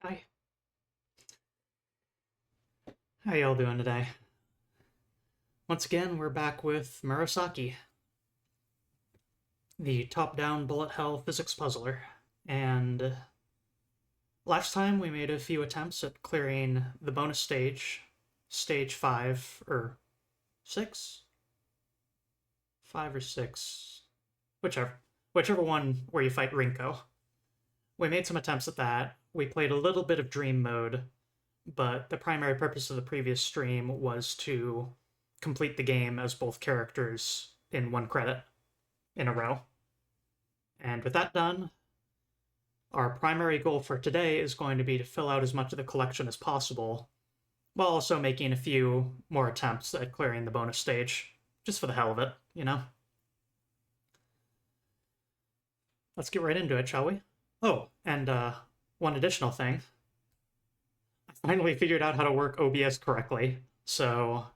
Hi. How y'all doing today? Once again, we're back with Murasaki, the top-down bullet hell physics puzzler. And last time we made a few attempts at clearing the bonus stage, stage 5, or 6? 5 or 6. Whichever one where you fight Rinko. We made some attempts at that. We played a little bit of dream mode, but the primary purpose of the previous stream was to complete the game as both characters in one credit in a row. And with that done, our primary goal for today is going to be to fill out as much of the collection as possible, while also making a few more attempts at clearing the bonus stage, just for the hell of it, you know? Let's get right into it, shall we? Oh, and one additional thing. I finally figured out how to work OBS correctly, so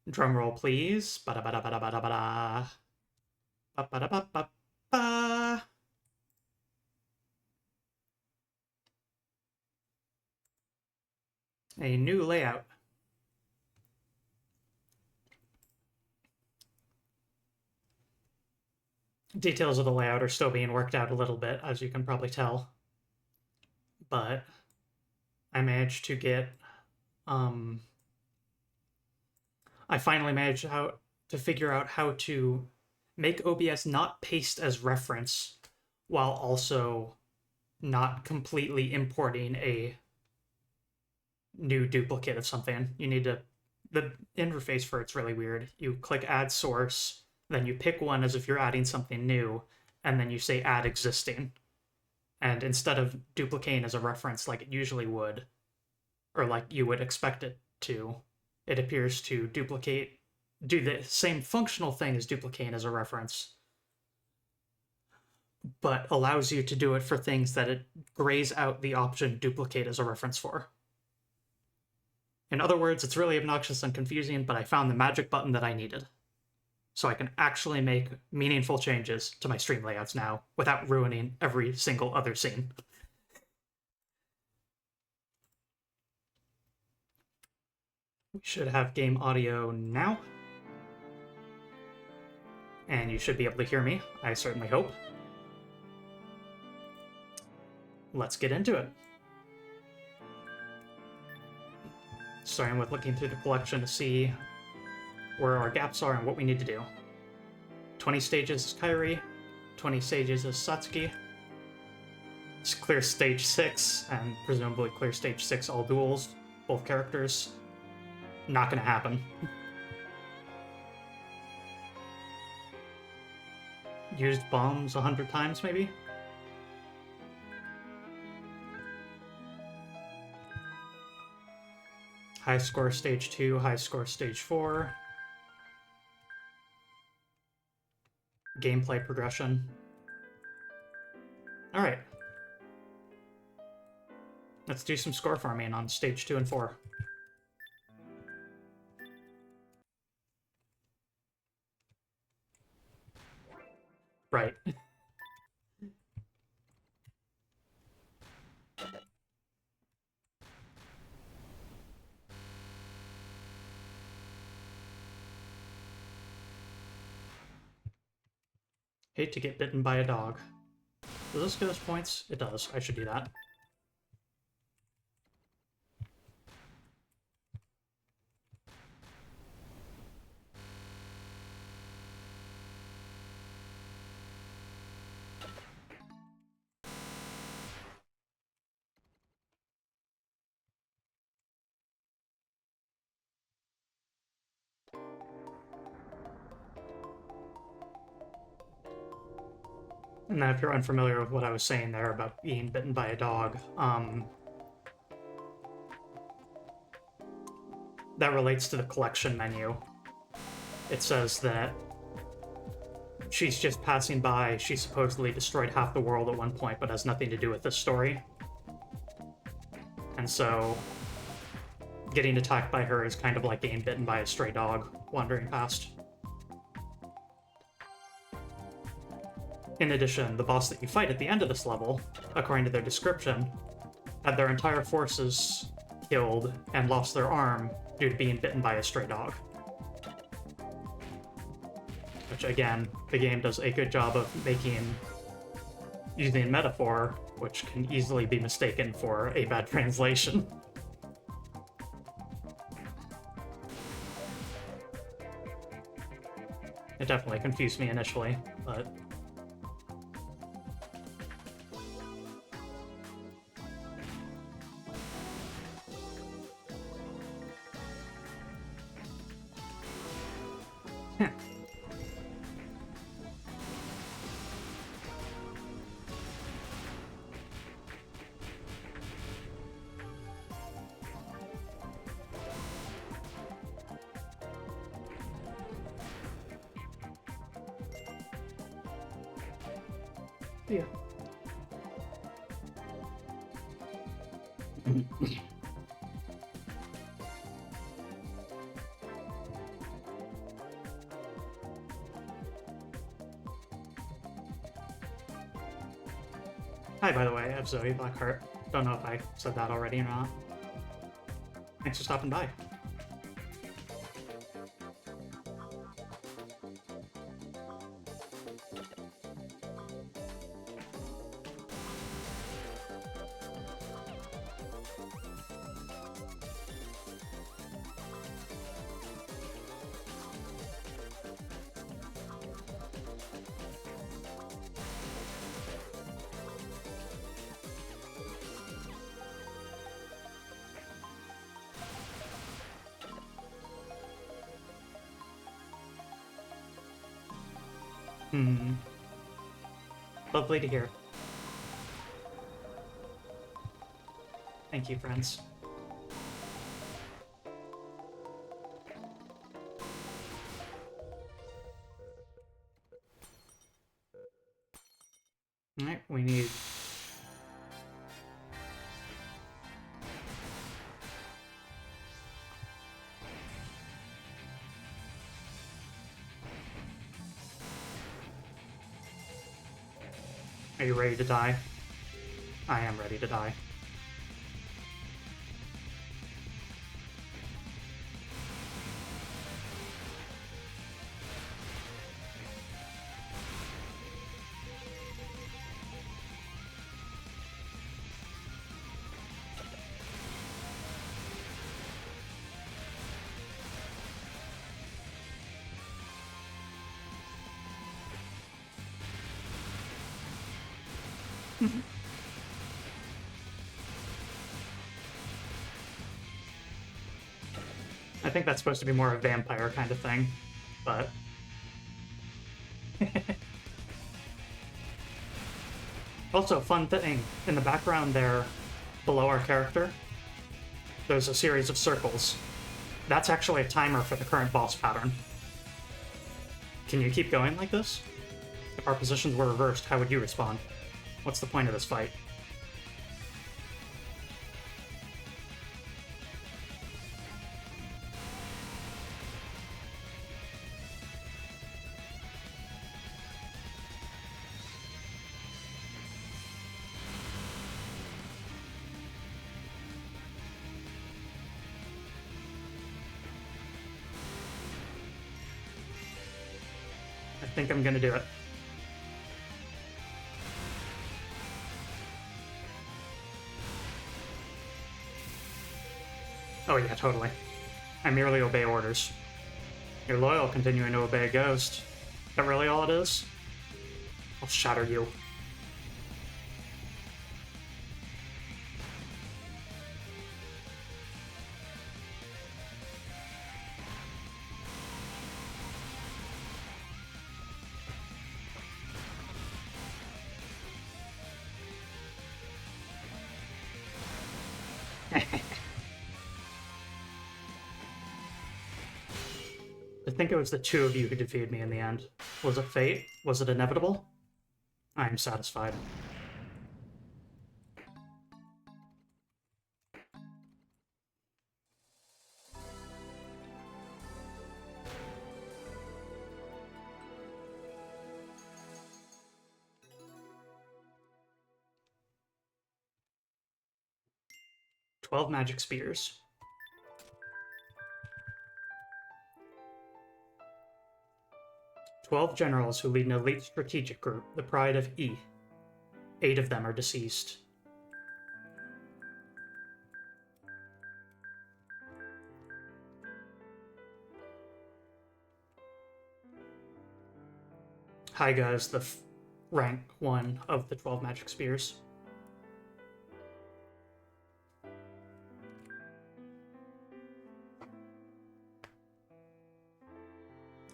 drum roll, please. Ba-da-ba-da-ba-da-ba-da-ba-da. Ba-ba-da-ba-ba-ba. A new layout. Details of the layout are still being worked out a little bit, as you can probably tell. But I managed to get, I finally managed to figure out how to make OBS not paste as reference while also not completely importing a new duplicate of something. You need to, the interface for it's really weird. You click add source, then you pick one as if you're adding something new, and then you say add existing. And instead of duplicating as a reference like it usually would, or like you would expect it to, it appears to do the same functional thing as duplicating as a reference, but allows you to do it for things that it grays out the option duplicate as a reference for. In other words, it's really obnoxious and confusing, but I found the magic button that I needed. So I can actually make meaningful changes to my stream layouts now without ruining every single other scene. We should have game audio now. And you should be able to hear me, I certainly hope. Let's get into it. Starting with looking through the collection to see where our gaps are and what we need to do. 20 stages is Kairi, 20 stages is Satsuki. Just clear stage 6, and presumably clear stage 6 all duels, both characters. Not gonna happen. Used bombs 100 times, maybe? High score stage 2, high score stage 4. Gameplay progression. Alright. Let's do some score farming on stage 2 and 4. Right. Hate to get bitten by a dog. Does this give us points? It does. I should do that. And now if you're unfamiliar with what I was saying there about being bitten by a dog, that relates to the collection menu. It says that she's just passing by. She supposedly destroyed half the world at one point, but has nothing to do with this story. And so getting attacked by her is kind of like getting bitten by a stray dog wandering past. In addition, the boss that you fight at the end of this level, according to their description, had their entire forces killed and lost their arm due to being bitten by a stray dog. Which, again, the game does a good job of using metaphor, which can easily be mistaken for a bad translation. It definitely confused me initially, but... yeah. Hi, by the way, I'm Zoe Blackheart. Don't know if I said that already or not. Thanks for stopping by. Lovely to hear. Thank you, friends. Alright, we need... Are you ready to die? I am ready to die. I think that's supposed to be more a vampire kind of thing, but... Also, fun thing, in the background there, below our character, there's a series of circles. That's actually a timer for the current boss pattern. Can you keep going like this? If our positions were reversed, how would you respond? What's the point of this fight? I think I'm gonna do it. Oh yeah, totally. I merely obey orders. You're loyal, continuing to obey a ghost. Is that really all it is? I'll shatter you. I think it was the two of you who defeated me in the end. Was it fate? Was it inevitable? I am satisfied. 12 magic spears. "12 generals who lead an elite strategic group, the pride of E. 8 of them are deceased." Haiga is the rank 1 of the 12 magic spears.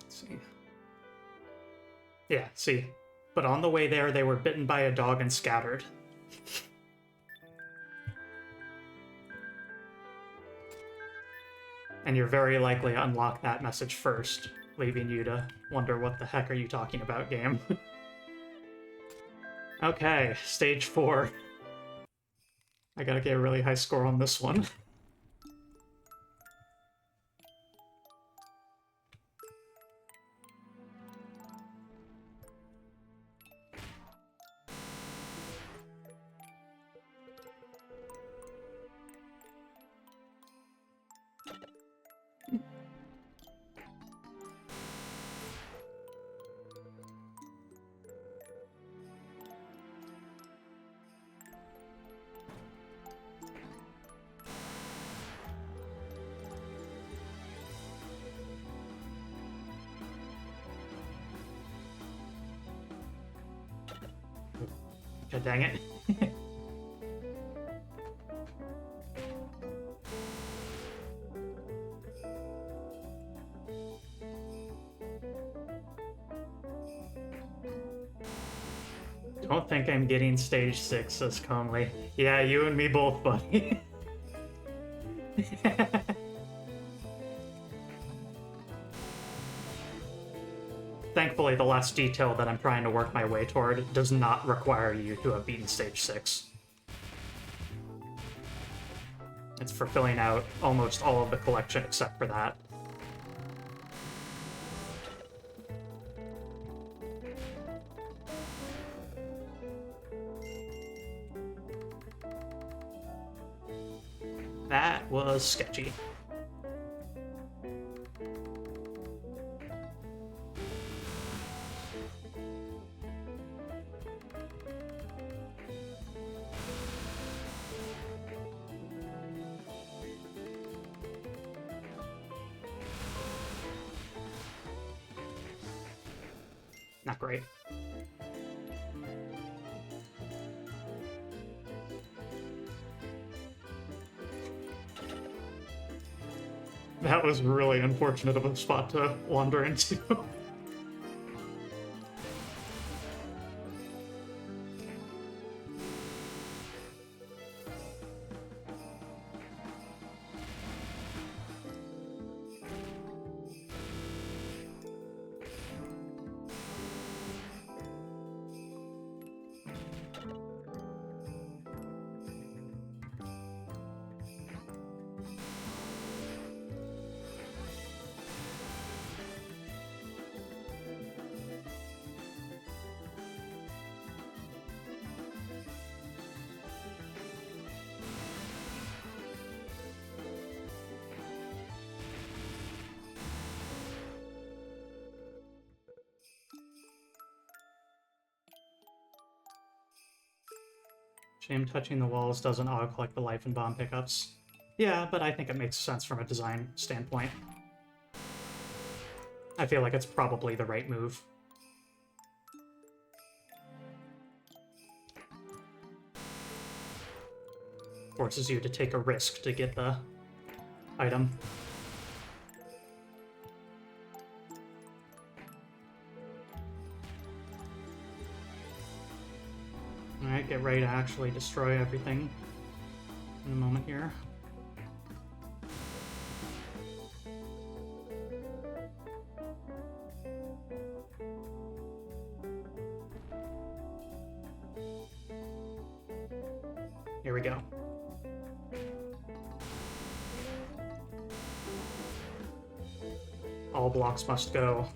Let's see. Yeah, see. But on the way there, they were bitten by a dog and scattered. And you're very likely to unlock that message first, leaving you to wonder what the heck are you talking about, game. Okay, stage 4. I gotta get a really high score on this one. God dang it. Don't think I'm getting stage 6, says Conley. Yeah, you and me both, buddy. Thankfully, the last detail that I'm trying to work my way toward does not require you to have beaten stage 6. It's for filling out almost all of the collection except for that. That was sketchy. Not great. That was really unfortunate of a spot to wander into. Shame touching the walls doesn't auto-collect the life and bomb pickups. Yeah, but I think it makes sense from a design standpoint. I feel like it's probably the right move. Forces you to take a risk to get the item. Alright, get ready to actually destroy everything in a moment here. Here we go. All blocks must go.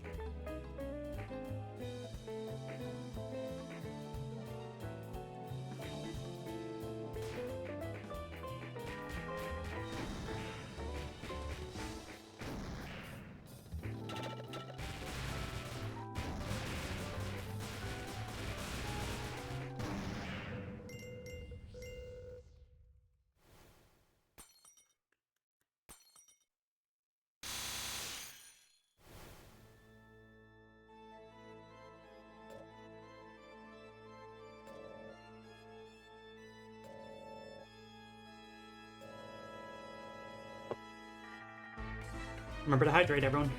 Remember to hydrate, everyone.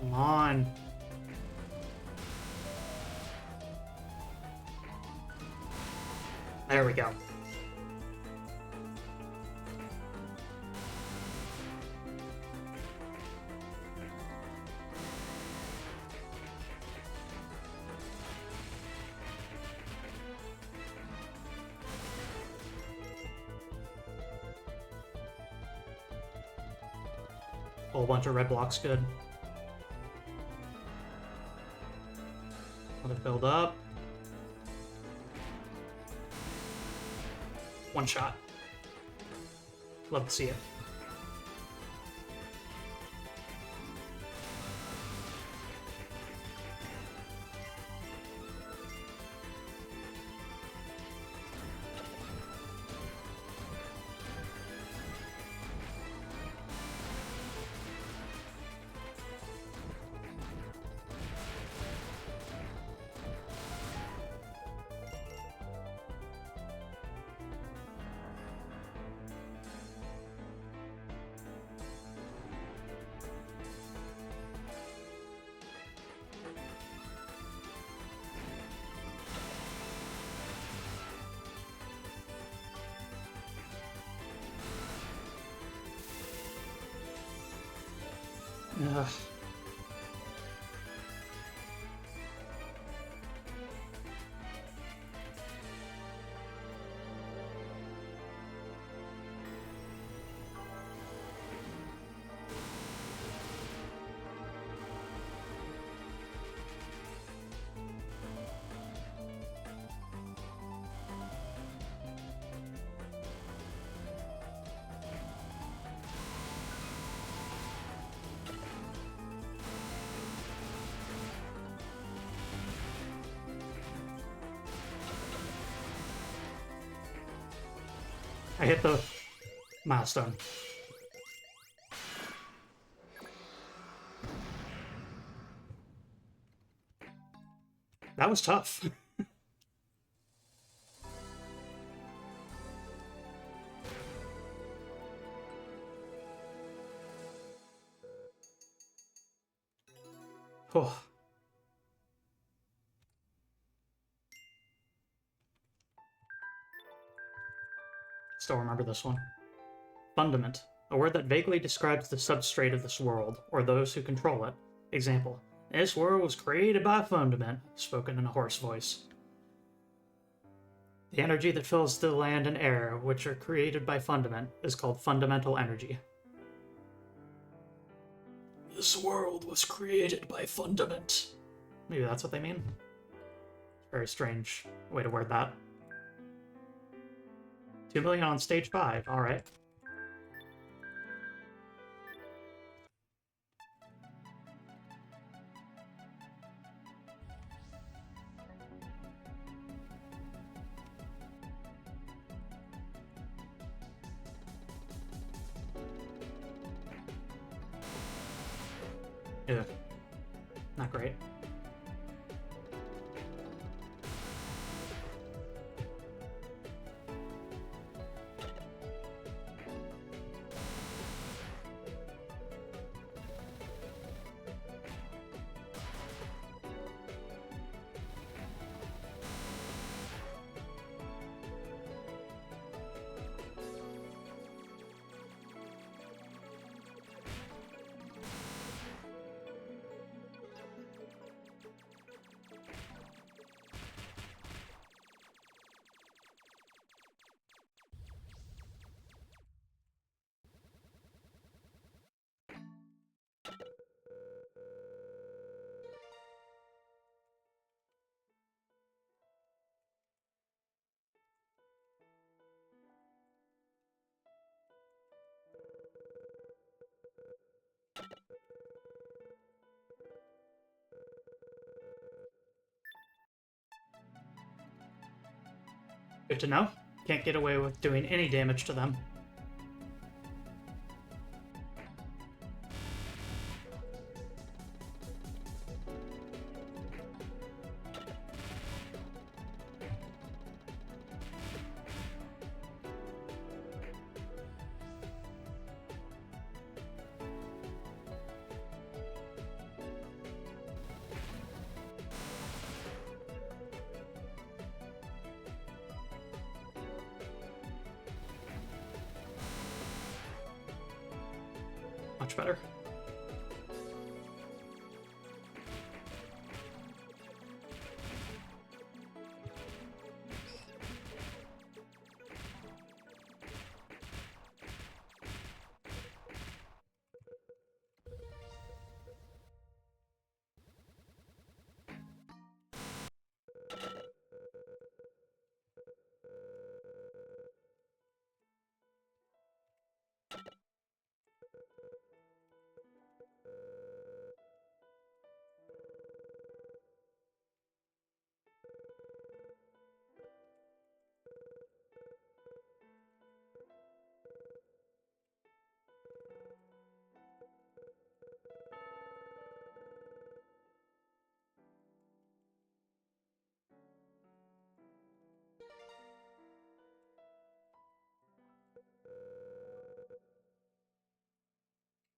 Come on. There we go. Whole bunch of red blocks, good. Let it build up. One shot. Love to see it. Ugh. I hit the milestone. That was tough. Oh. Still remember this one. Fundament, a word that vaguely describes the substrate of this world, or those who control it. Example, this world was created by Fundament, spoken in a hoarse voice. The energy that fills the land and air, which are created by Fundament, is called fundamental energy. This world was created by Fundament. Maybe that's what they mean? Very strange way to word that. 2 million on stage 5, alright. Ugh. Not great. Good to know. Can't get away with doing any damage to them. Much better.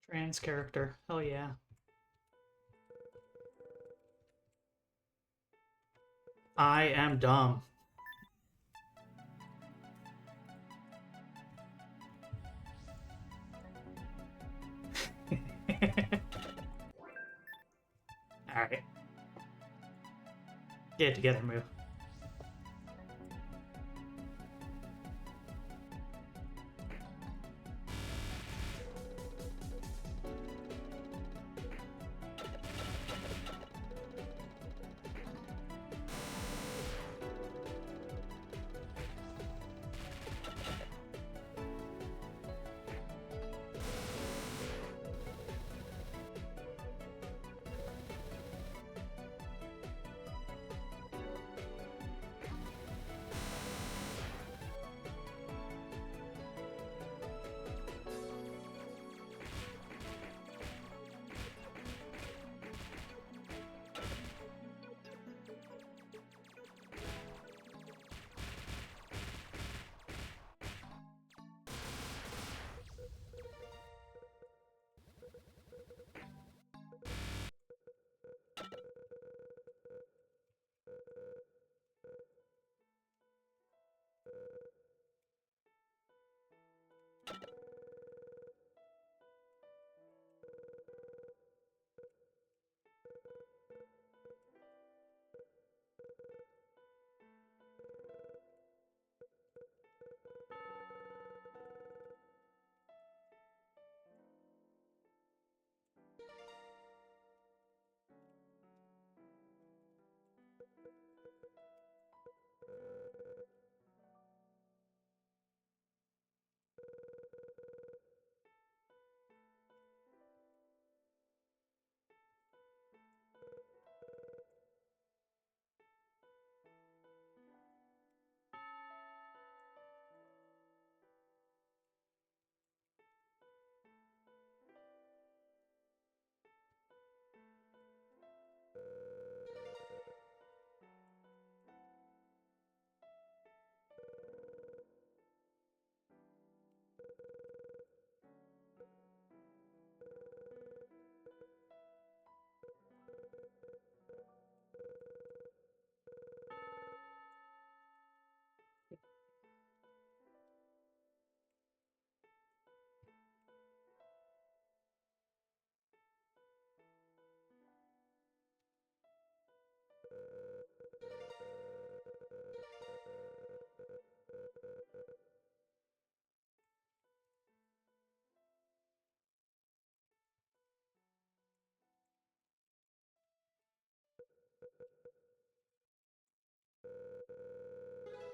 Trans character. Hell yeah. I am dumb. Alright. Get it together, move.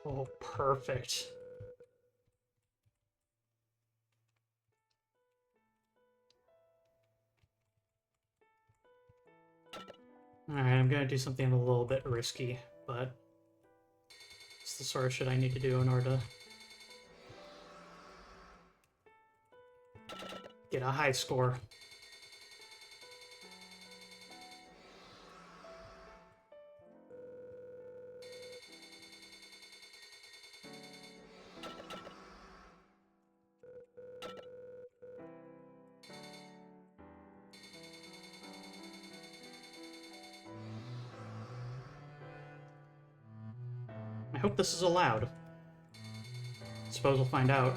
Oh, perfect. Alright, I'm gonna do something a little bit risky, but It's the sort of shit I need to do in order to get a high score. I hope this is allowed. Suppose we'll find out.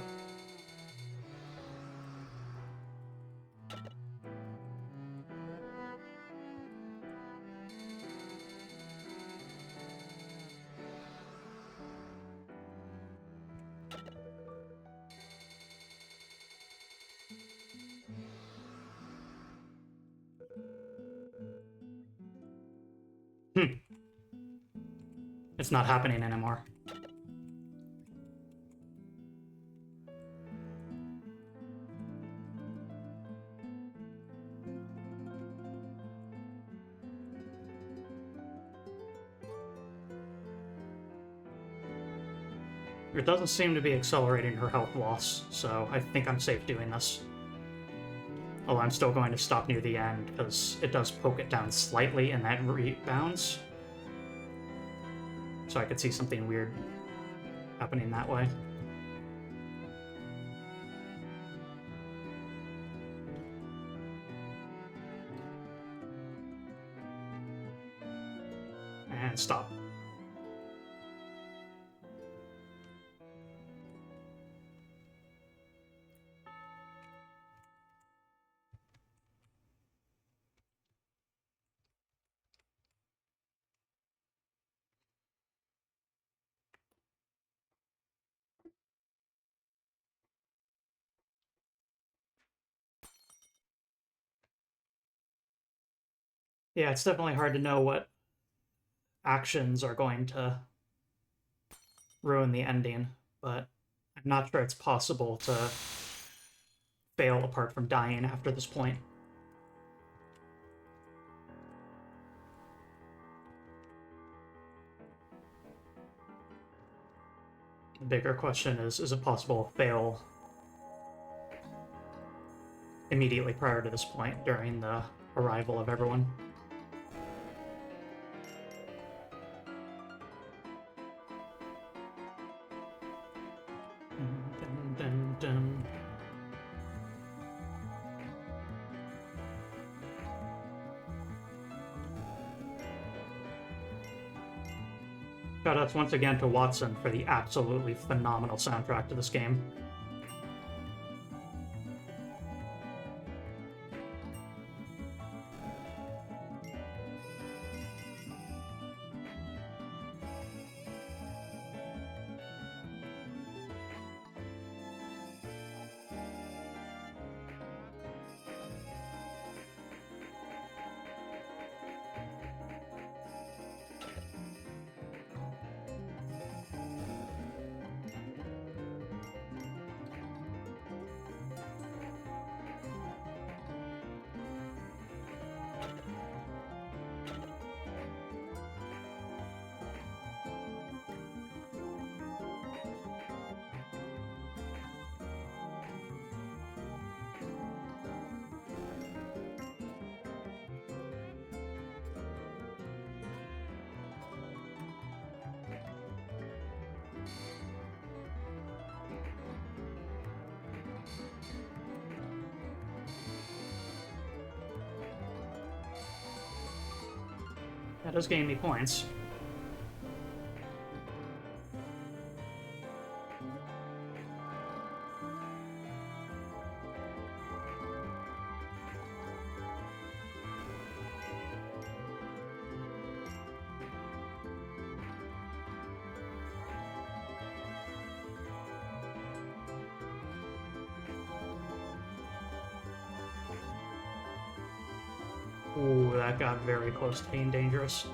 It's not happening anymore. It doesn't seem to be accelerating her health loss, so I think I'm safe doing this. Although I'm still going to stop near the end, because it does poke it down slightly and that rebounds. So I could see something weird happening that way. And stop. Yeah, it's definitely hard to know what actions are going to ruin the ending, but I'm not sure it's possible to fail apart from dying after this point. The bigger question is it possible to fail immediately prior to this point during the arrival of everyone? Dun, dun, dun. Shoutouts once again to Watson for the absolutely phenomenal soundtrack to this game. That does gain me points. Ooh, that got very close to being dangerous.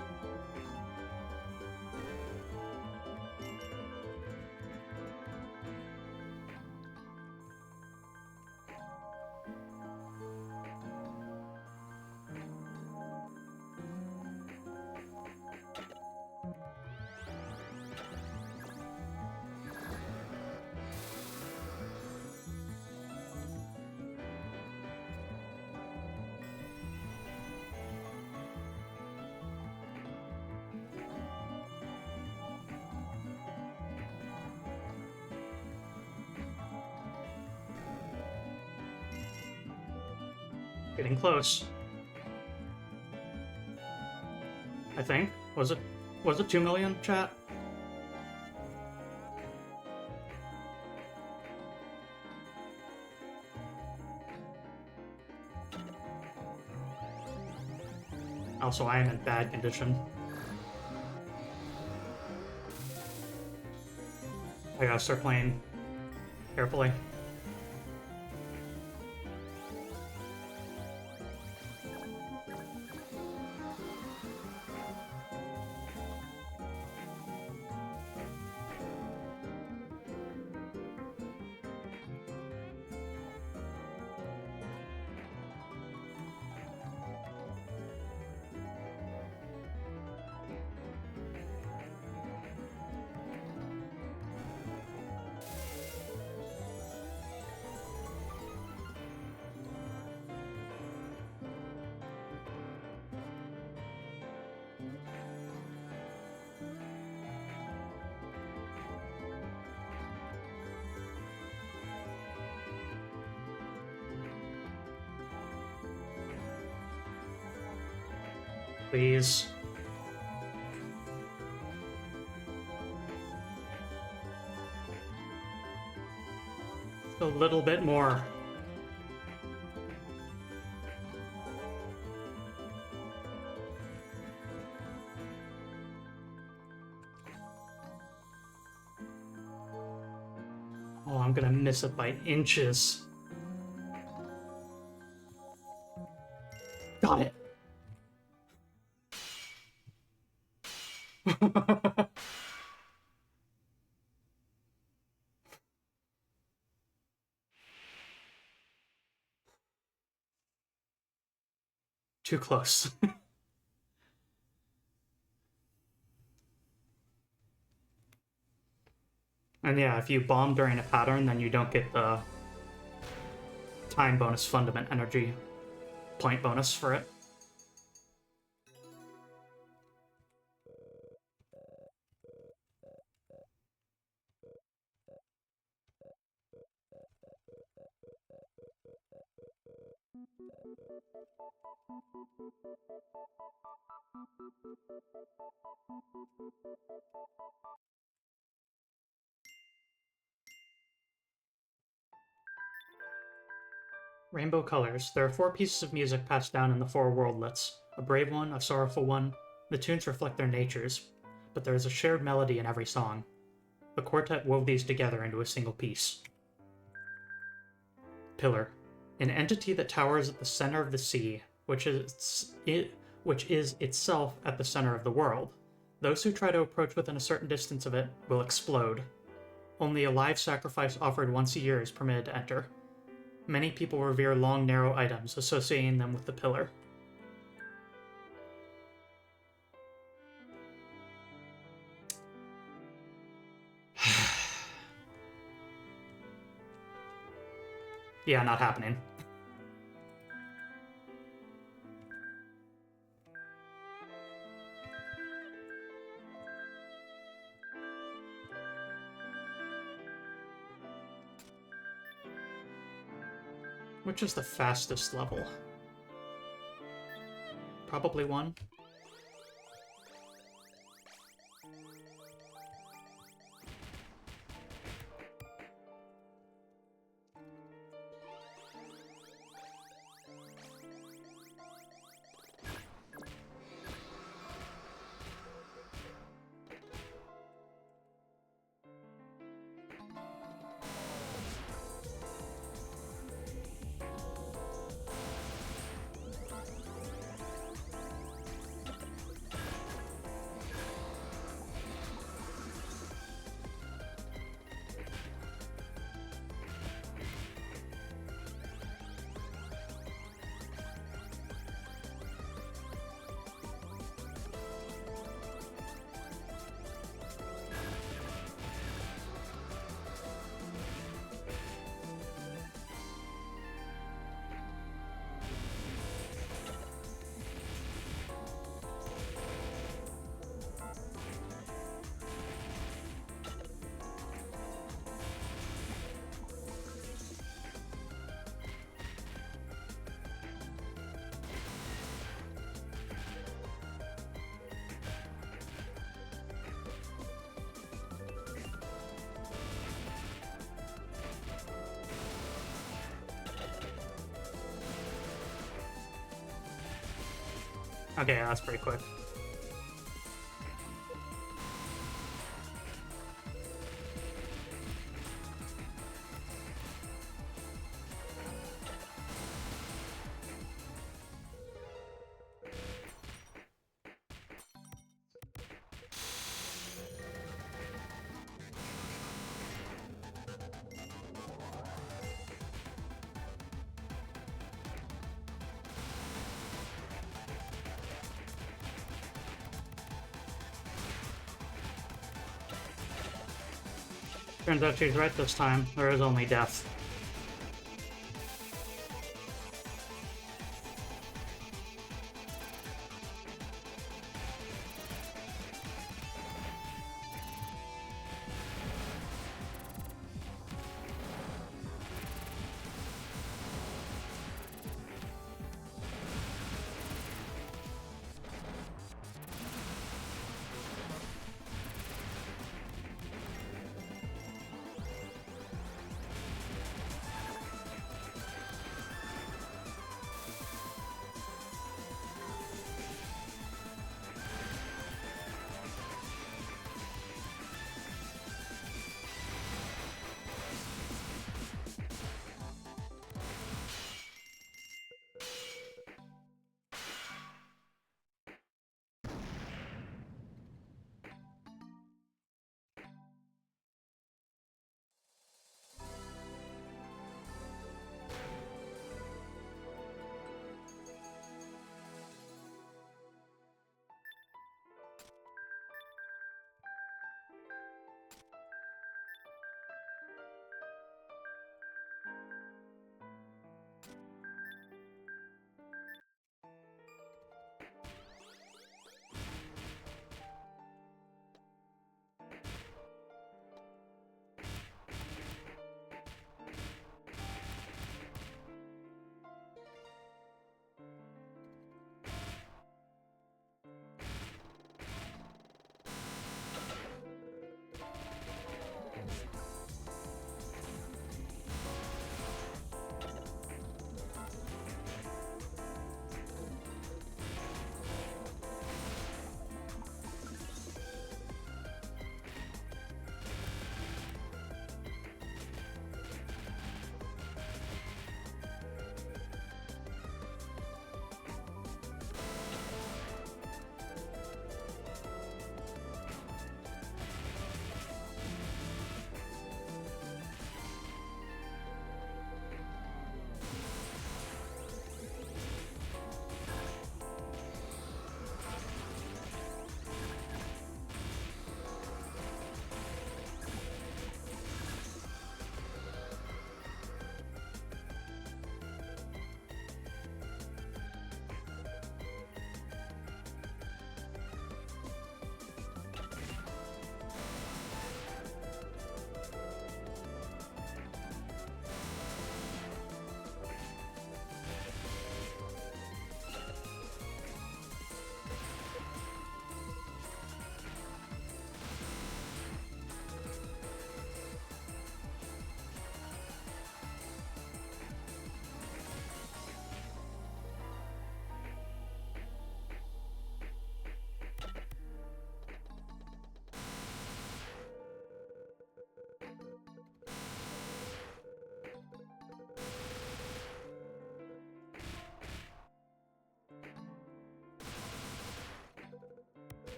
Getting close. I think. Was it 2 million, chat? Also, I am in bad condition. I gotta start playing carefully. Please. A little bit more. Oh, I'm gonna miss it by inches. Got it. Too close. And yeah, if you bomb during a pattern, then you don't get the time bonus fundament energy point bonus for it. Rainbow colors. There are 4 pieces of music passed down in the 4 worldlets. A brave one, a sorrowful one. The tunes reflect their natures, but there is a shared melody in every song. The quartet wove these together into a single piece. Pillar. An entity that towers at the center of the sea, which is itself at the center of the world. Those who try to approach within a certain distance of it will explode. Only a live sacrifice offered once a year is permitted to enter. Many people revere long, narrow items, associating them with the pillar. Yeah, not happening. Which is the fastest level? Probably 1. Okay, yeah, that's pretty quick. Turns out she's right this time. There is only death.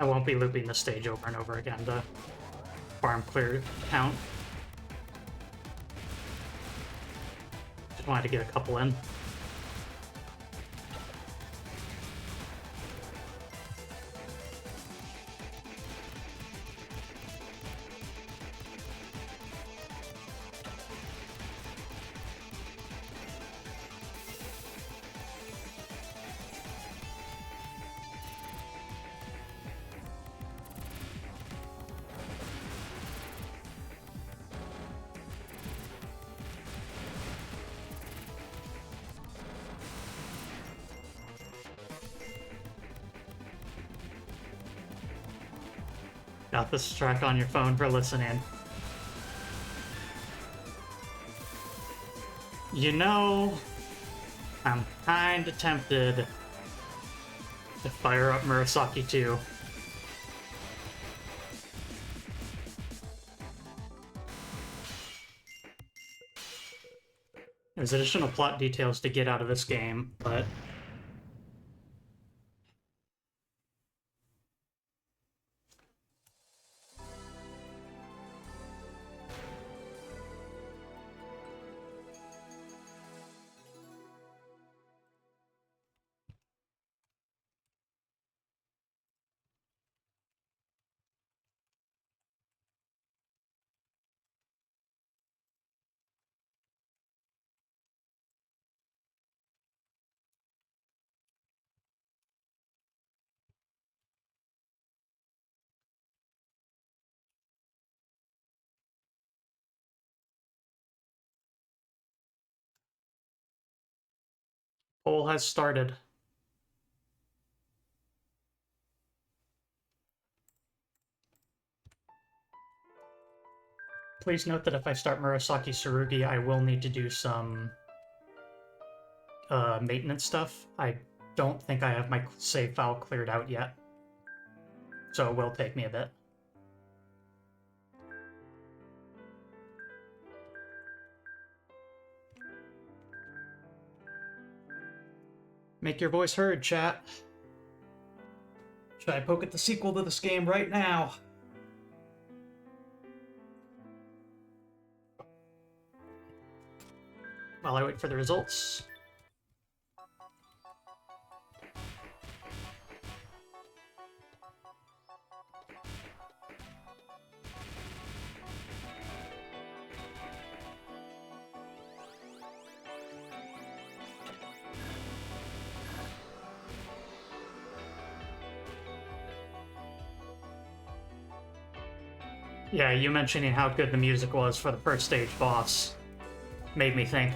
I won't be looping the stage over and over again to farm clear count. Just wanted to get a couple in. Got this track on your phone for listening. You know, I'm kinda tempted to fire up Murasaki too. There's additional plot details to get out of this game, but poll has started. Please note that if I start Murasaki Tsurugi, I will need to do some maintenance stuff. I don't think I have my save file cleared out yet, so it will take me a bit. Make your voice heard, chat. Should I poke at the sequel to this game right now? While I wait for the results. Yeah, you mentioning how good the music was for the first stage boss made me think.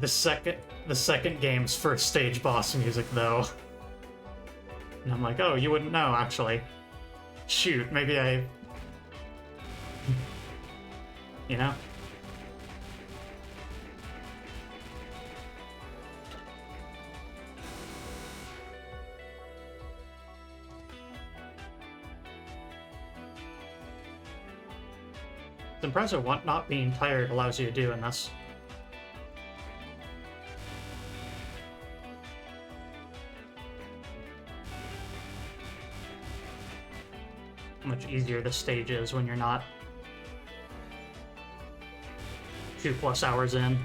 The second game's first stage boss music, though. And I'm like, oh, you wouldn't know, actually. Shoot, maybe I... You know? It's impressive what not being tired allows you to do in this. How much easier this stage is when you're not 2+ hours in.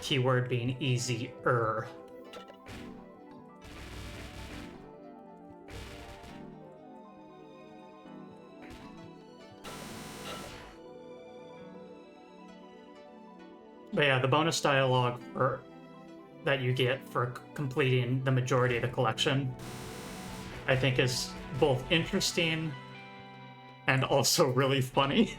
Keyword being easier. But yeah, the bonus dialogue that you get for completing the majority of the collection, I think is both interesting and also really funny.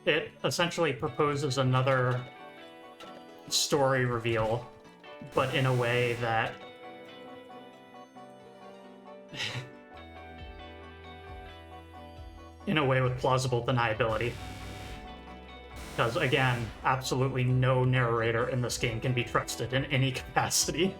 It essentially proposes another story reveal, but in a way that in a way with plausible deniability. Because again, absolutely no narrator in this game can be trusted in any capacity.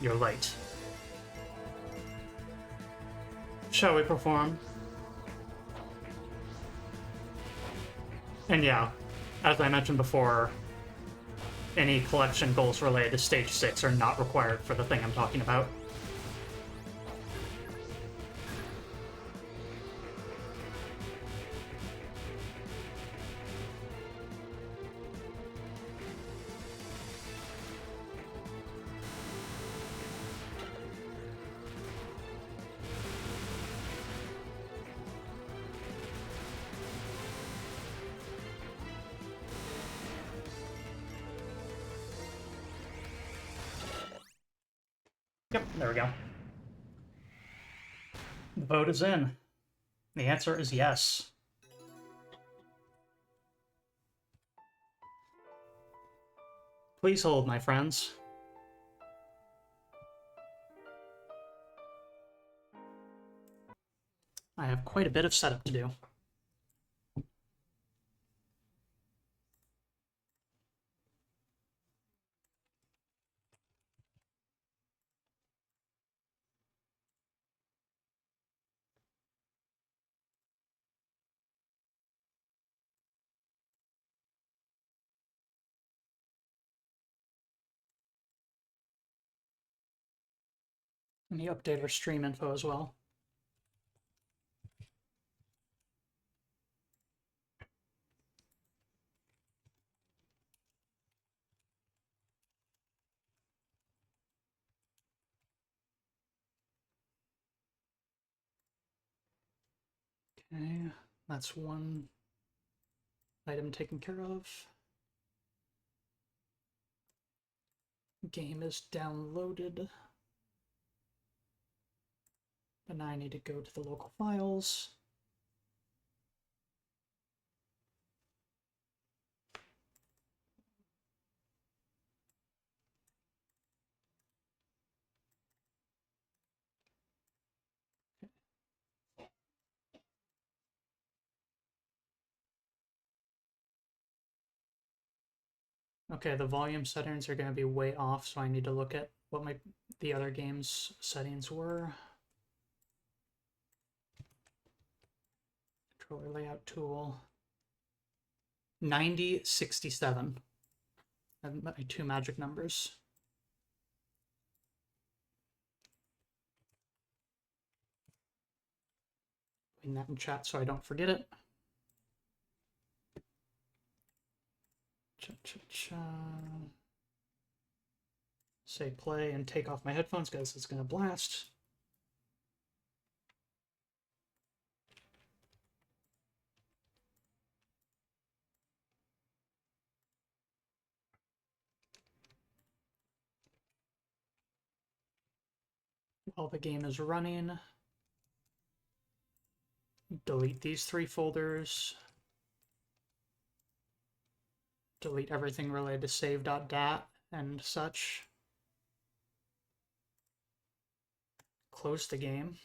You're late. Shall we perform? And yeah, as I mentioned before, any collection goals related to Stage 6 are not required for the thing I'm talking about. Yep, there we go. The vote is in. The answer is yes. Please hold, my friends. I have quite a bit of setup to do. Let me update our stream info as well. Okay, that's one item taken care of. Game is downloaded. But now I need to go to the local files. Okay, the volume settings are going to be way off, so I need to look at what the other game's settings were. Controller layout tool. 9067. And my two magic numbers. Putting that in chat so I don't forget it. Cha-cha-cha. Say play and take off my headphones because it's going to blast. While the game is running, delete these three folders. Delete everything related to save.dat and such. Close the game.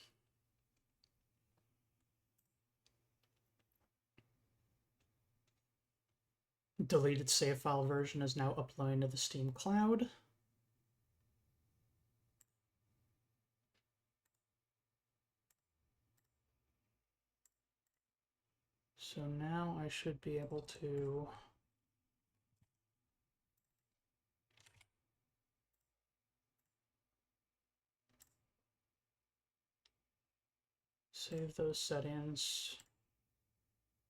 Deleted save file version is now uploading to the Steam cloud. So now I should be able to save those settings,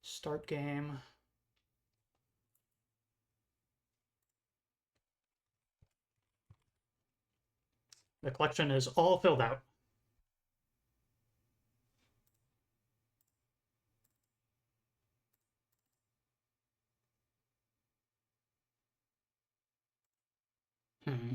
start game. The collection is all filled out. Hmm.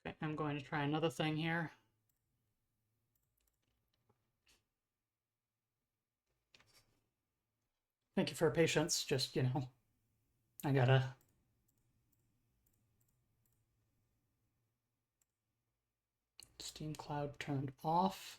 Okay, I'm going to try another thing here. Thank you for your patience. Just, I gotta... Steam Cloud turned off.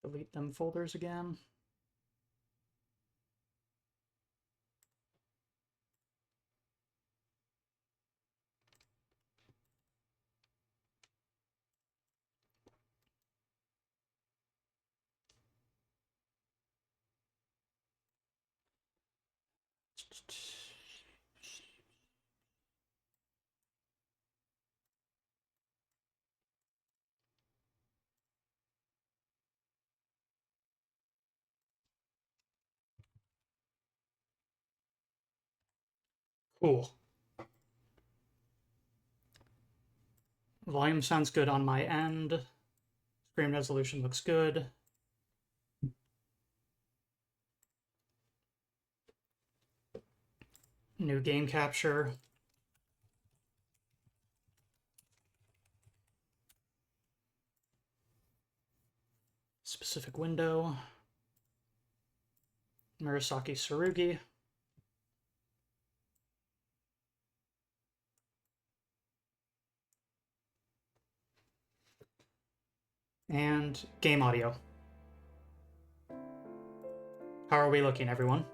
Delete them folders again. Cool. Volume sounds good on my end. Screen resolution looks good. New game capture. Specific window. Murasaki Tsurugi. And game audio. How are we looking, everyone?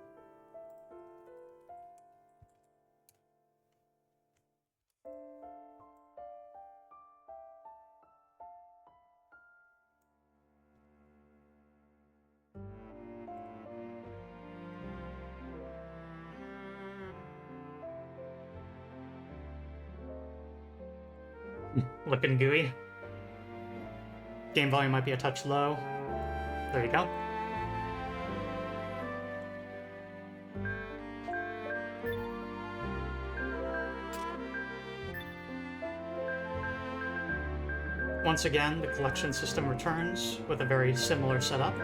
Looking gooey. Game volume might be a touch low. There you go. Once again, the collection system returns with a very similar setup.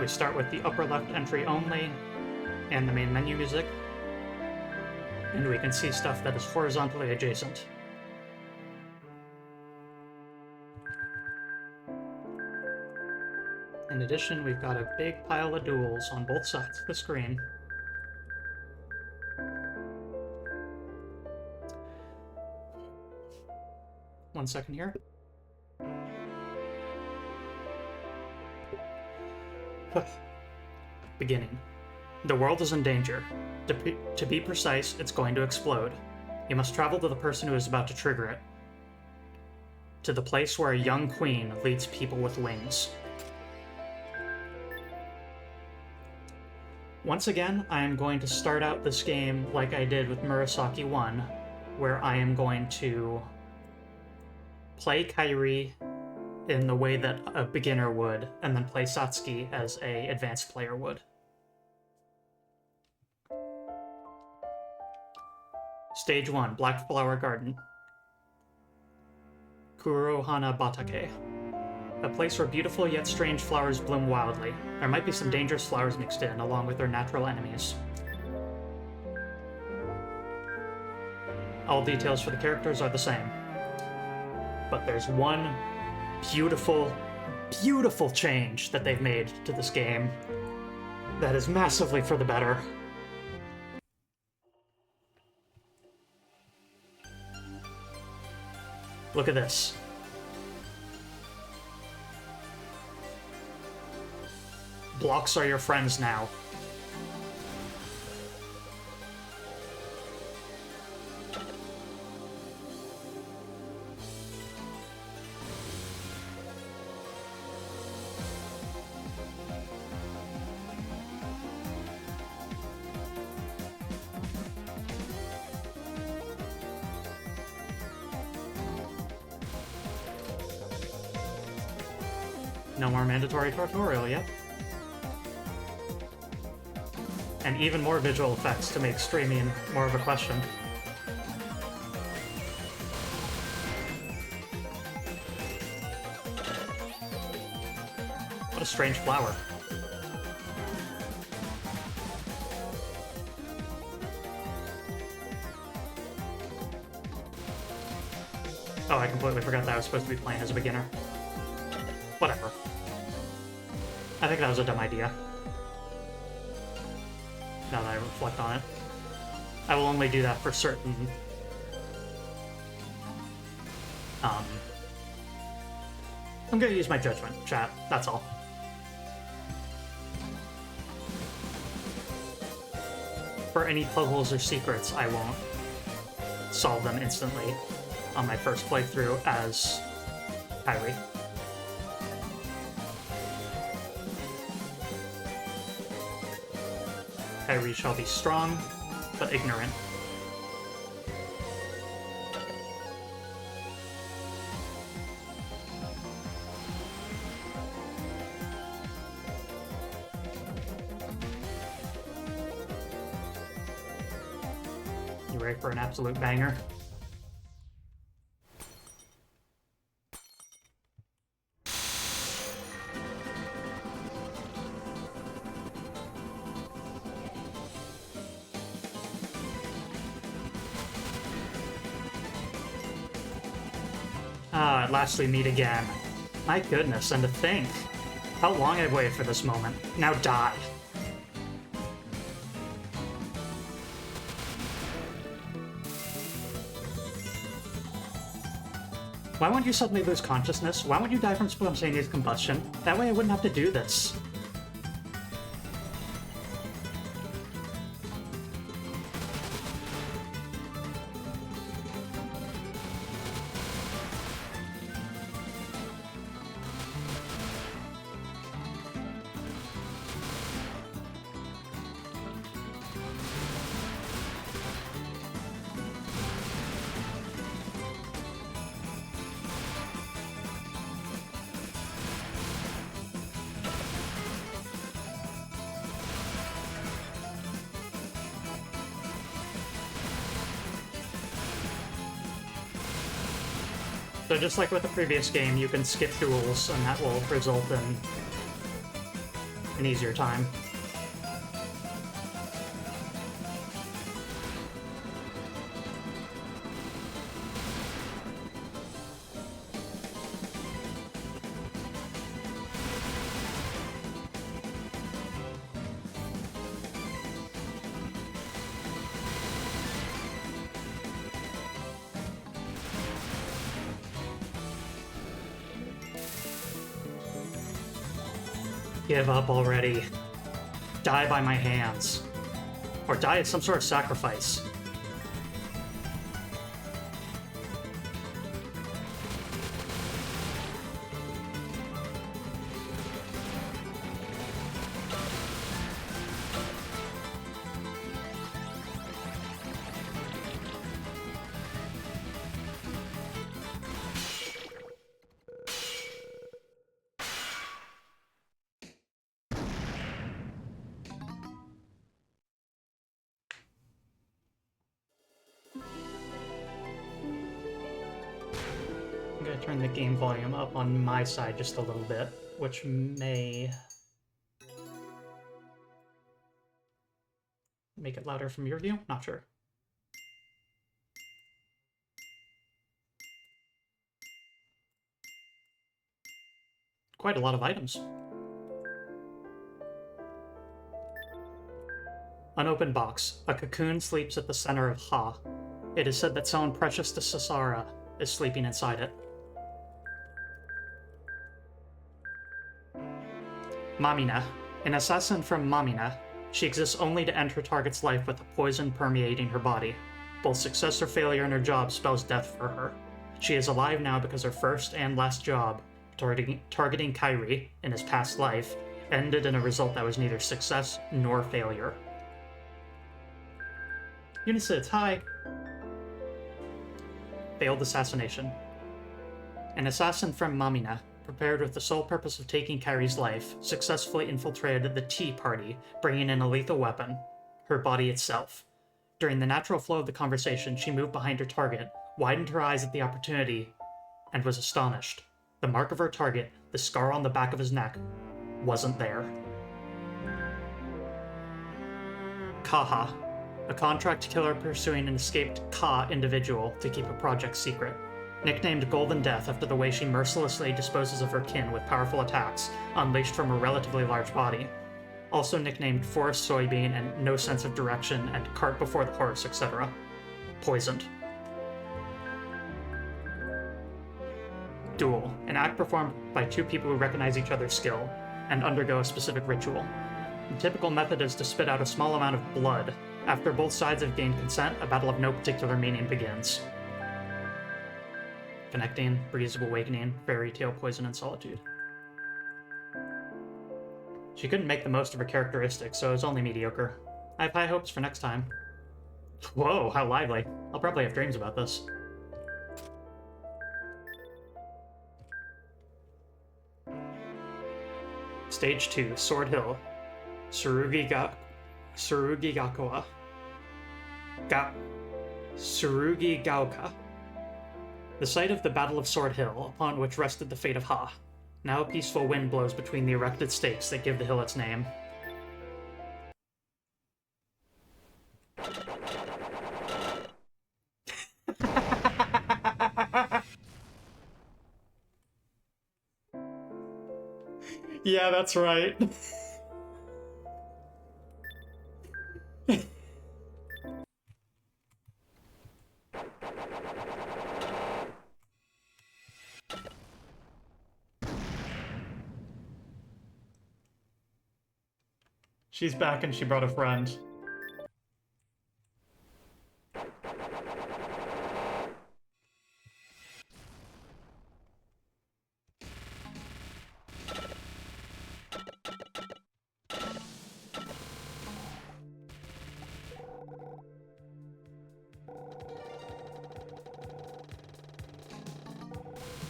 We start with the upper left entry only and the main menu music, and we can see stuff that is horizontally adjacent. In addition, we've got a big pile of duels on both sides of the screen. One second here. Beginning. The world is in danger. To be precise, it's going to explode. You must travel to the person who is about to trigger it. To the place where a young queen leads people with wings. Once again, I am going to start out this game like I did with Murasaki 1, where I am going to play Kairi in the way that a beginner would, and then play Satsuki as an advanced player would. Stage 1, Black Flower Garden. Kurohana Batake. A place where beautiful yet strange flowers bloom wildly. There might be some dangerous flowers mixed in, along with their natural enemies. All details for the characters are the same. But there's one beautiful, beautiful change that they've made to this game that is massively for the better. Look at this. Blocks are your friends now. No more mandatory tutorial yet. And even more visual effects to make streaming more of a question. strange flower. Oh, I completely forgot that I was supposed to be playing as a beginner. Whatever. I think that was a dumb idea. Now that I reflect on it. I will only do that for certain... I'm gonna use my judgment, chat. That's all. For any puzzles or secrets, I won't solve them instantly on my first playthrough as Kairi. Kairi shall be strong, but ignorant. You ready for an absolute banger? Ah, at last we meet again. My goodness, and to think, how long I've waited for this moment. Now die. Why won't you suddenly lose consciousness? Why won't you die from spontaneous combustion? That way I wouldn't have to do this. So just like with the previous game, you can skip duels, and that will result in an easier time. Give up already. Die by my hands. Or die at some sort of sacrifice. I'm gonna turn the game volume up on my side just a little bit, which may make it louder from your view? Not sure. Quite a lot of items. Unopened box. A cocoon sleeps at the center of Ha. It is said that someone precious to Sasara is sleeping inside it. Mamina. An assassin from Mamina. She exists only to end her target's life with a poison permeating her body. Both success or failure in her job spells death for her. She is alive now because her first and last job, targeting Kairi in his past life, ended in a result that was neither success nor failure. Unisys, hi! Failed assassination. An assassin from Mamina, prepared with the sole purpose of taking Kairi's life, successfully infiltrated the Tea Party, bringing in a lethal weapon, her body itself. During the natural flow of the conversation, she moved behind her target, widened her eyes at the opportunity, and was astonished. The mark of her target, the scar on the back of his neck, wasn't there. Kaha, a contract killer pursuing an escaped Ka individual to keep a project secret. Nicknamed Golden Death after the way she mercilessly disposes of her kin with powerful attacks unleashed from a relatively large body. Also nicknamed Forest Soybean and No Sense of Direction and Cart Before the Horse, etc. Poisoned. Duel, an act performed by two people who recognize each other's skill and undergo a specific ritual. The typical method is to spit out a small amount of blood. After both sides have gained consent, a battle of no particular meaning begins. Connecting, Breeze of Awakening, Fairy Tale, Poison, and Solitude. She couldn't make the most of her characteristics, so it was only mediocre. I have high hopes for next time. Whoa, how lively. I'll probably have dreams about this. Stage 2, Sword Hill. Tsurugi Gakuwa. Tsurugi Gaoka. The site of the Battle of Sword Hill, upon which rested the fate of Ha. Now a peaceful wind blows between the erected stakes that give the hill its name. Yeah, that's right. She's back and she brought a friend.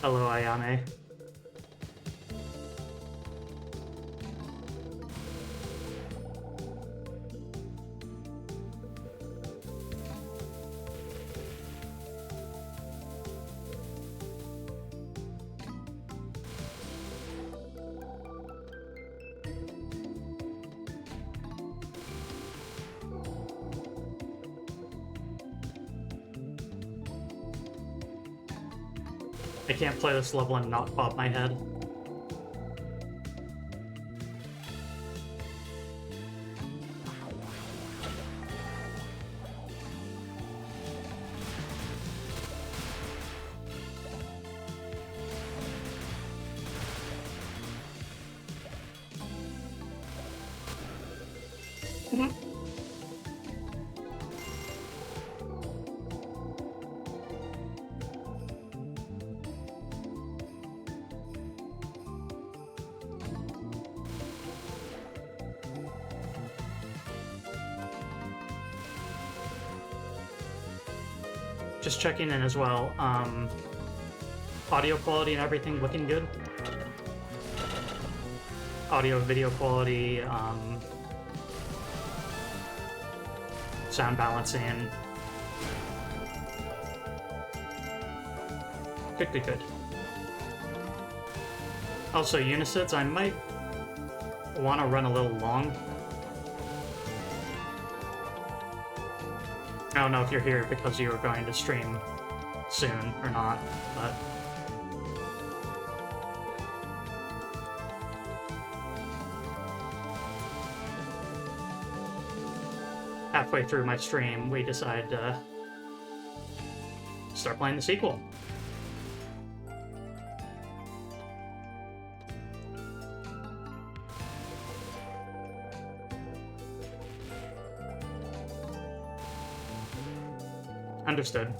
Hello, Ayame. I can't play this level and not bob my head. Just checking in as well. Audio quality and everything looking good. Audio, video quality, sound balancing. Good, good, good. Also, Unicids, I might want to run a little long. I don't know if you're here because you were going to stream soon or not, but... halfway through my stream, we decided to start playing the sequel. Understood.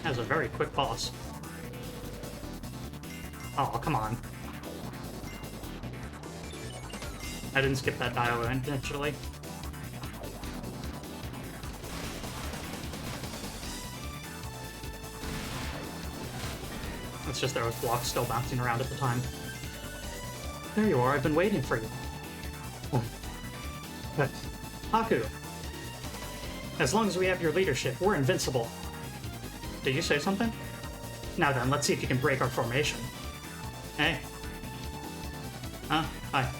That was a very quick boss. Oh, come on. I didn't skip that dial intentionally. It's just there was blocks still bouncing around at the time. There you are, I've been waiting for you. But, Haku, as long as we have your leadership, we're invincible. Did you say something? Now then, let's see if you can break our formation. Hey. Huh? Hi.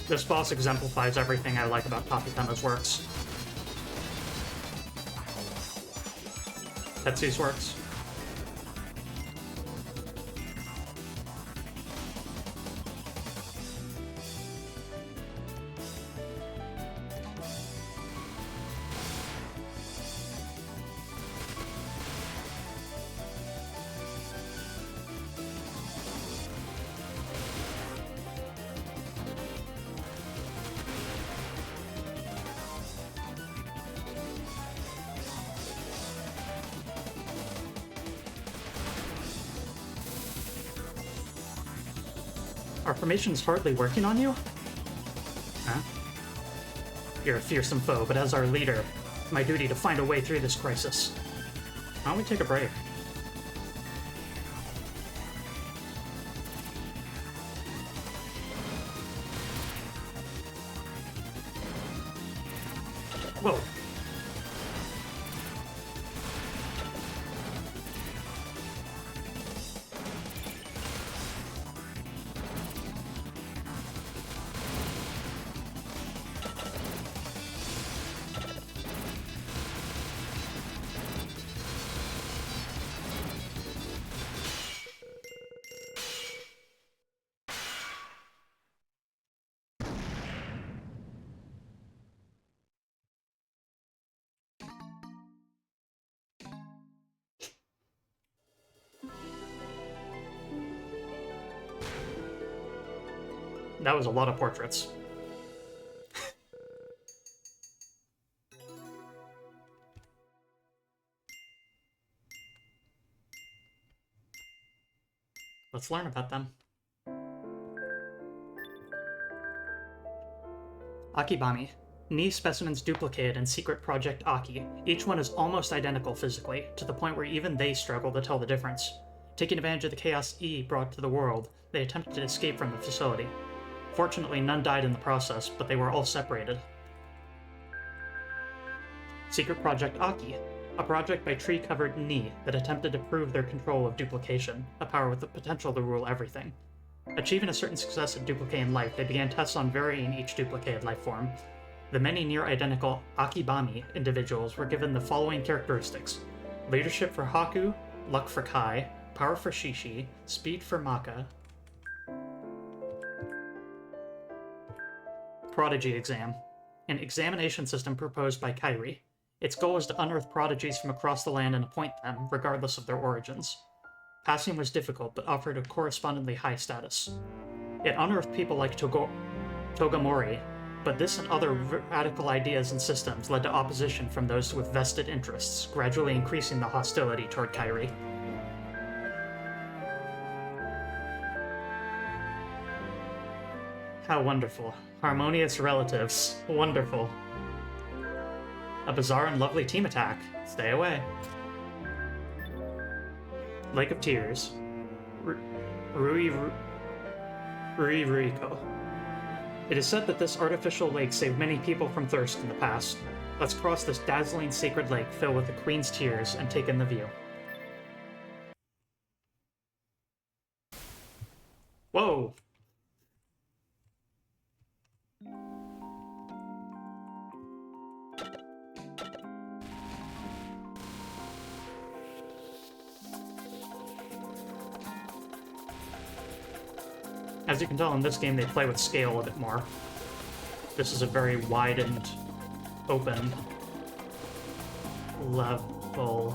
This boss exemplifies everything I like about Takitama's works. Tetsu's works. Our formation's hardly working on you? Huh? You're a fearsome foe, but as our leader, it's my duty to find a way through this crisis. Why don't we take a break? Whoa. That was a lot of portraits. Let's learn about them. Akibami. Knee specimens duplicated in Secret Project Aki. Each one is almost identical physically, to the point where even they struggle to tell the difference. Taking advantage of the chaos E brought to the world, they attempted to escape from the facility. Fortunately, none died in the process, but they were all separated. Secret Project Aki. A project by tree-covered Knee that attempted to prove their control of duplication, a power with the potential to rule everything. Achieving a certain success at duplicating life, they began tests on varying each duplicated life form. The many near-identical Akibami individuals were given the following characteristics: leadership for Haku, luck for Kai, power for Shishi, speed for Maka. Prodigy Exam. An examination system proposed by Kairi. Its goal is to unearth prodigies from across the land and appoint them, regardless of their origins. Passing was difficult, but offered a correspondingly high status. It unearthed people like Togamori, but this and other radical ideas and systems led to opposition from those with vested interests, gradually increasing the hostility toward Kairi. How wonderful. Harmonious relatives. Wonderful. A bizarre and lovely team attack. Stay away. Lake of Tears. Ruiko. It is said that this artificial lake saved many people from thirst in the past. Let's cross this dazzling sacred lake filled with the Queen's tears and take in the view. Whoa! As you can tell in this game, they play with scale a bit more. This is a very wide and open level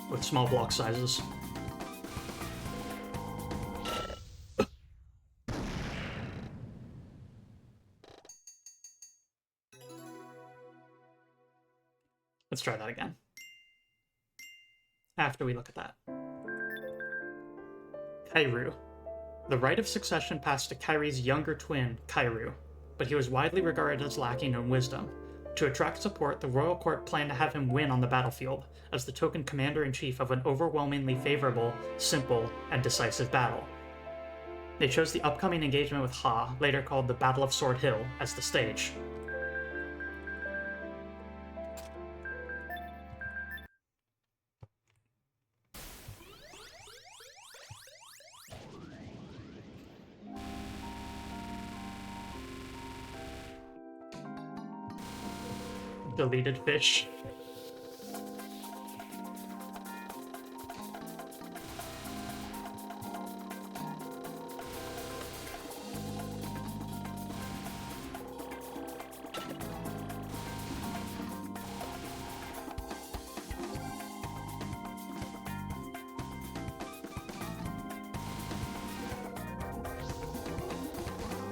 with small block sizes. Let's try that again. After we look at that. Kairu. The right of succession passed to Kairi's younger twin, Kairu, but he was widely regarded as lacking in wisdom. To attract support, the royal court planned to have him win on the battlefield, as the token commander-in-chief of an overwhelmingly favorable, simple, and decisive battle. They chose the upcoming engagement with Ha, later called the Battle of Sword Hill, as the stage. Deleted fish.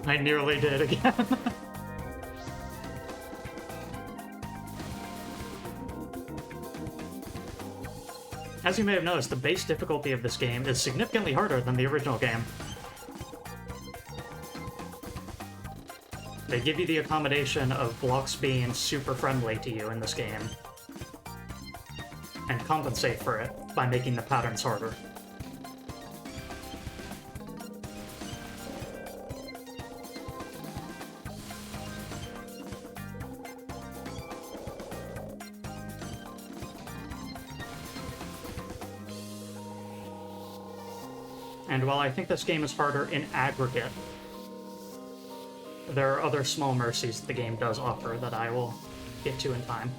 I nearly did again. As you may have noticed, the base difficulty of this game is significantly harder than the original game. They give you the accommodation of blocks being super friendly to you in this game, and compensate for it by making the patterns harder. And while I think this game is harder in aggregate, there are other small mercies the game does offer that I will get to in time.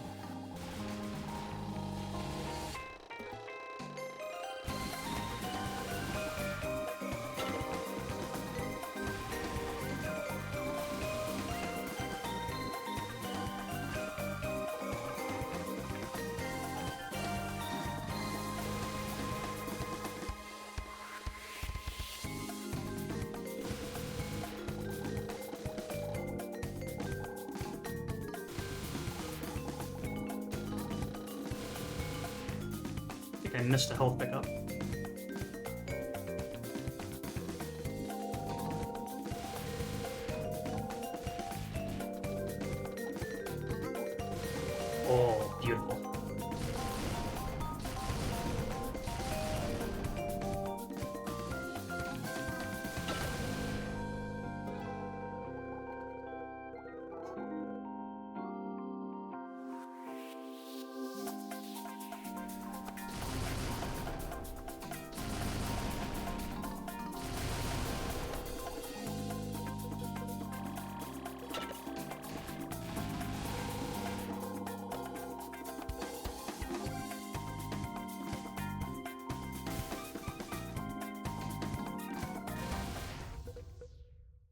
I missed a health pickup. Oh, beautiful.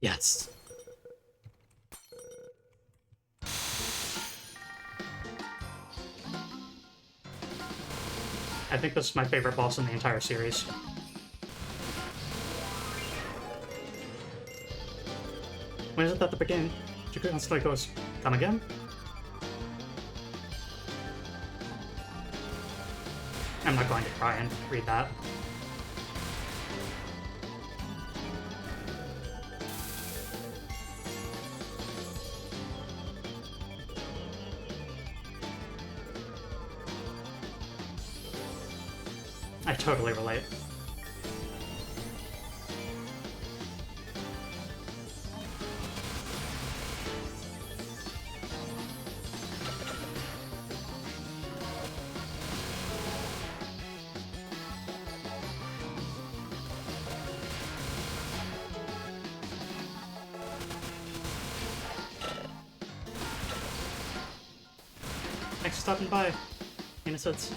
Yes. I think this is my favorite boss in the entire series. When is it at the beginning? Juku constantly goes, "Come again?" I'm not going to try and read that. I totally relate. Thanks for stopping by, Innocence.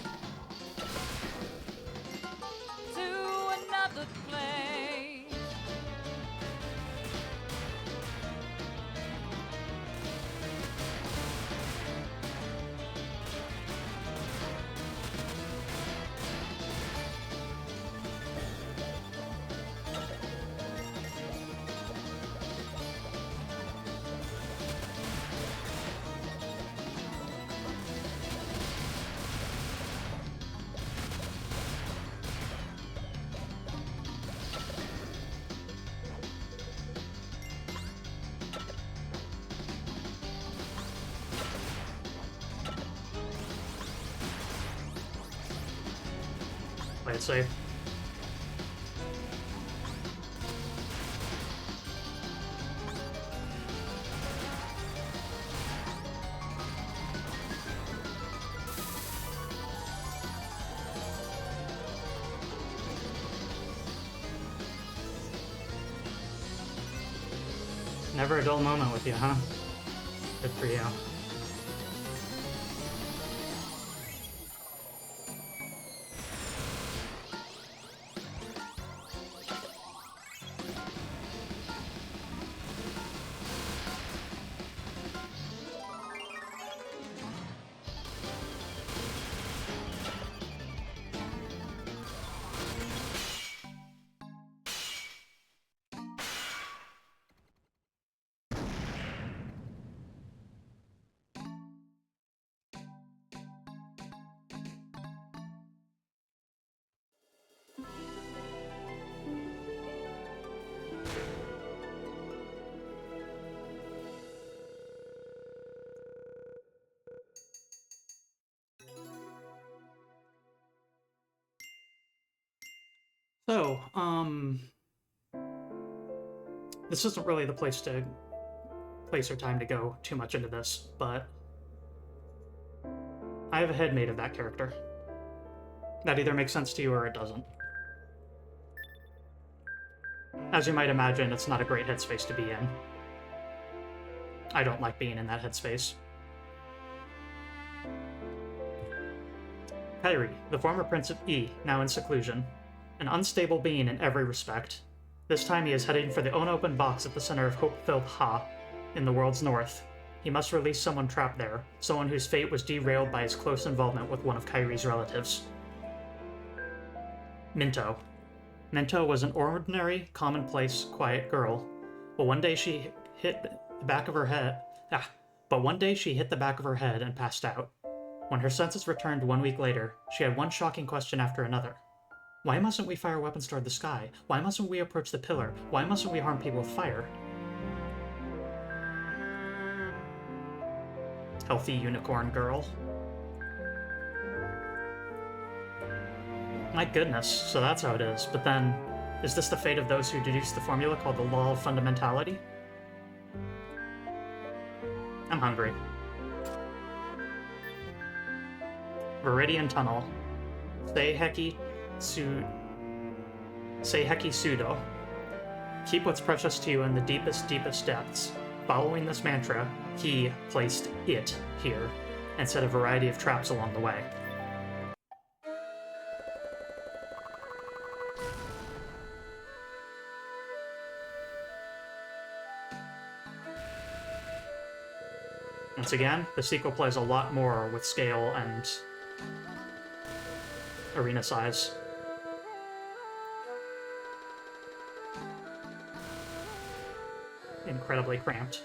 To another play. Play it safe. Never a dull moment with you, huh? Good for you. So, this isn't really the place or time to go too much into this, but I have a head made of that character. That either makes sense to you or it doesn't. As you might imagine, it's not a great headspace to be in. I don't like being in that headspace. Kairi, the former Prince of E, now in seclusion. An unstable being in every respect. This time he is heading for the unopened box at the center of hope-filled Ha, in the world's north. He must release someone trapped there, someone whose fate was derailed by his close involvement with one of Kairi's relatives. Minto. Minto was an ordinary, commonplace, quiet girl, but one day she hit the back of her head. One day she hit the back of her head and passed out. When her senses returned 1 week later, she had one shocking question after another. Why mustn't we fire weapons toward the sky? Why mustn't we approach the pillar? Why mustn't we harm people with fire? Healthy unicorn girl. My goodness, so that's how it is. But then, is this the fate of those who deduced the formula called the law of fundamentality? I'm hungry. Viridian Tunnel. Seiheki Sudo. Keep what's precious to you in the deepest, deepest depths. Following this mantra, he placed it here, and set a variety of traps along the way. Once again, the sequel plays a lot more with scale and arena size. Incredibly cramped.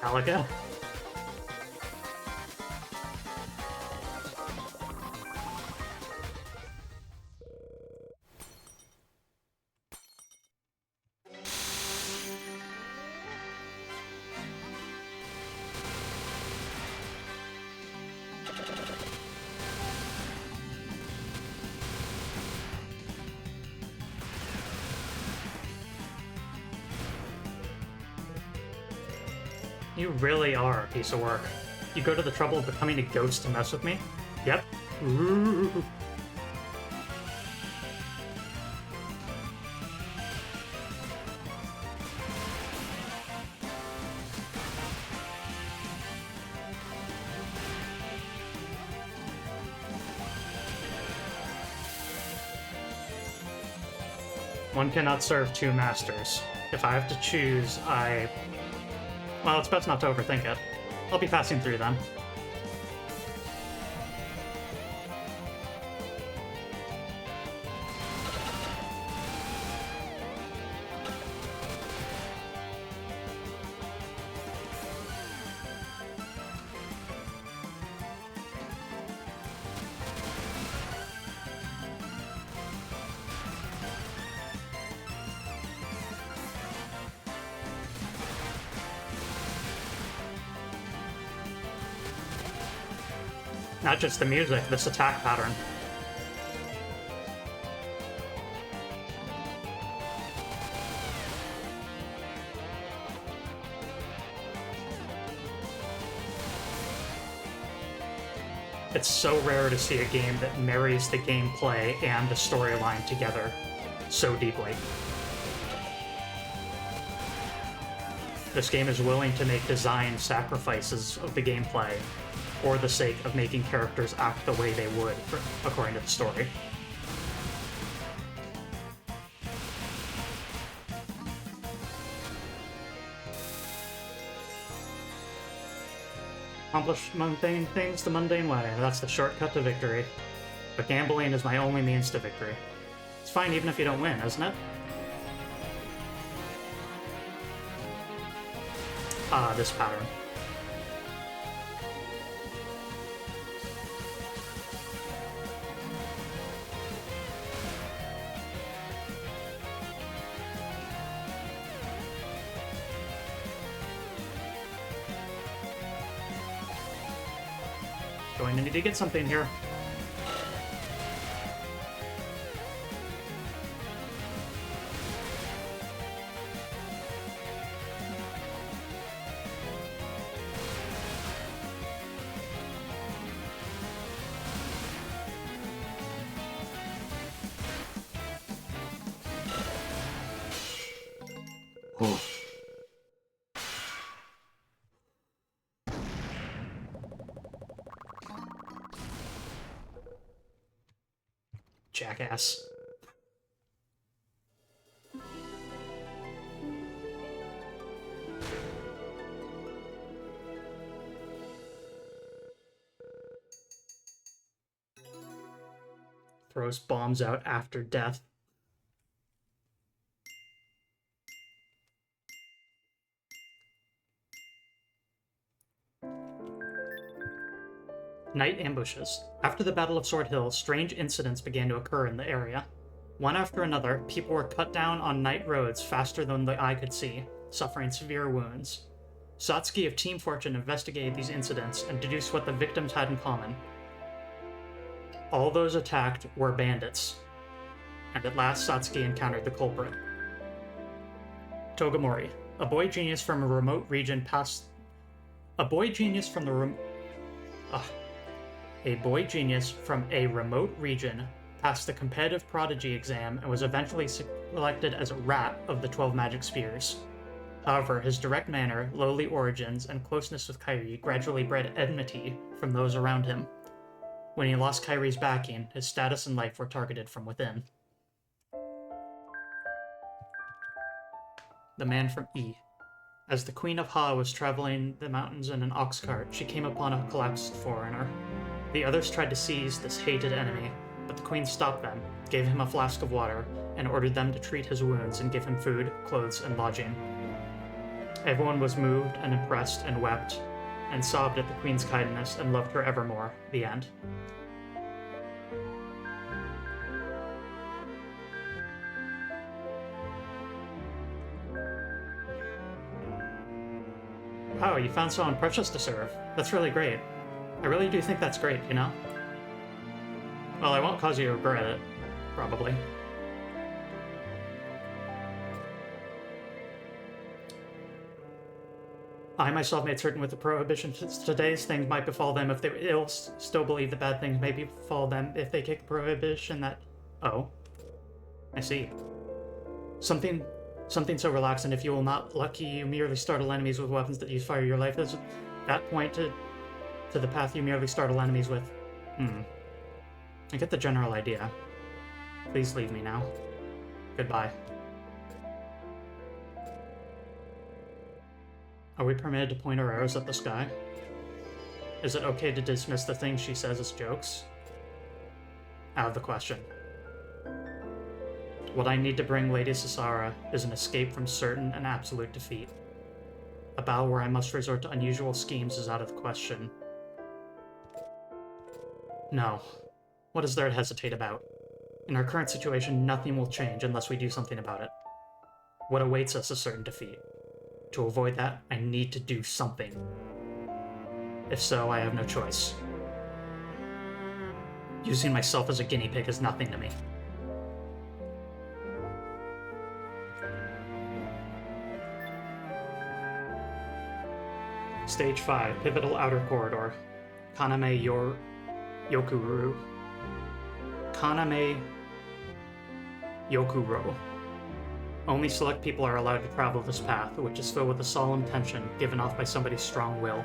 Galaga. You really are a piece of work. You go to the trouble of becoming a ghost to mess with me? Yep. Ooh. One cannot serve two masters. If I have to choose, well, it's best not to overthink it. I'll be passing through them. Not just the music, this attack pattern. It's so rare to see a game that marries the gameplay and the storyline together so deeply. This game is willing to make design sacrifices of the gameplay for the sake of making characters act the way they would, according to the story. Accomplish mundane things the mundane way. That's the shortcut to victory. But gambling is my only means to victory. It's fine even if you don't win, isn't it? Ah, this pattern. Going to need to get something here. Oh. Jackass. Throws bombs out after death. Night ambushes. After the Battle of Sword Hill, strange incidents began to occur in the area. One after another, people were cut down on night roads faster than the eye could see, suffering severe wounds. Satsuki of Team Fortune investigated these incidents and deduced what the victims had in common. All those attacked were bandits, and at last Satsuki encountered the culprit. Togamori, a boy genius from a remote region passed a boy genius from a remote region passed the competitive prodigy exam and was eventually selected as a rat of the 12 magic spears. However, his direct manner, lowly origins, and closeness with Kairi gradually bred enmity from those around him. When he lost Kairi's backing, his status and life were targeted from within. The Man from E. As the Queen of Ha was traveling the mountains in an ox cart, she came upon a collapsed foreigner. The others tried to seize this hated enemy, but the Queen stopped them, gave him a flask of water, and ordered them to treat his wounds and give him food, clothes, and lodging. Everyone was moved and impressed and wept, and sobbed at the queen's kindness and loved her evermore. The end. Wow, you found someone precious to serve. That's really great. I really do think that's great, you know? Well, I won't cause you to regret it. Probably. I myself made certain with the prohibition today's things might befall them if they ill still believe the bad things may befall them if they kick the prohibition that... Oh. I see. Something so relaxed, and if you will not lucky, you merely startle enemies with weapons that you fire your life as that point to the path you merely startle enemies with. I get the general idea. Please leave me now. Goodbye. Are we permitted to point our arrows at the sky? Is it okay to dismiss the things she says as jokes? Out of the question. What I need to bring Lady Sasara is an escape from certain and absolute defeat. A battle where I must resort to unusual schemes is out of the question. No. What is there to hesitate about? In our current situation, nothing will change unless we do something about it. What awaits us is certain defeat. To avoid that, I need to do something. If so, I have no choice. Using myself as a guinea pig is nothing to me. Stage 5, Pivotal Outer Corridor. Kaname Yokuru. Kaname Yokuro. Only select people are allowed to travel this path, which is filled with a solemn tension given off by somebody's strong will.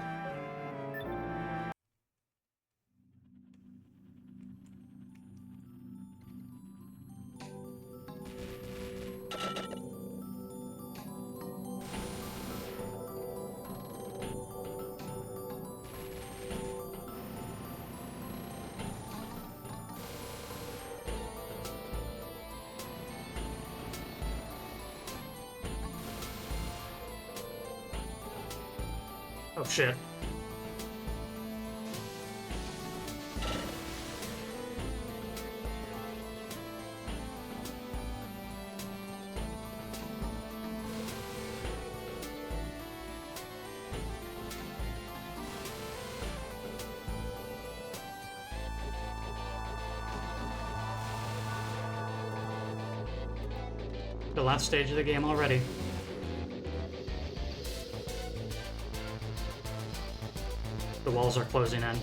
Oh shit. The last stage of the game already. The walls are closing in.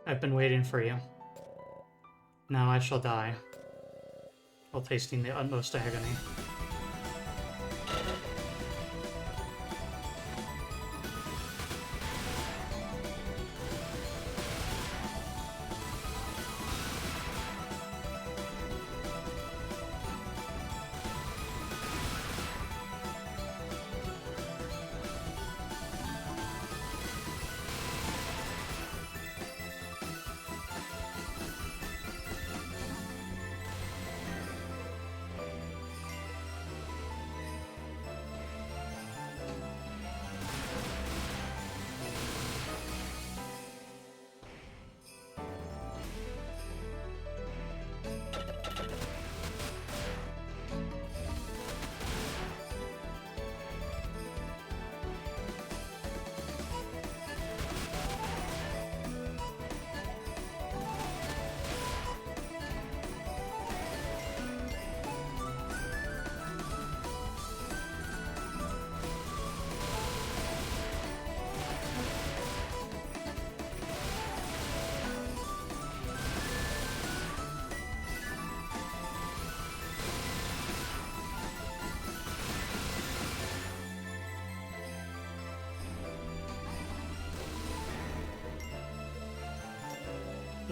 I've been waiting for you. Now I shall die, while tasting the utmost agony.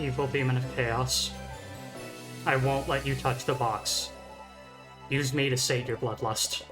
Evil demon of chaos. I won't let you touch the box. Use me to sate your bloodlust.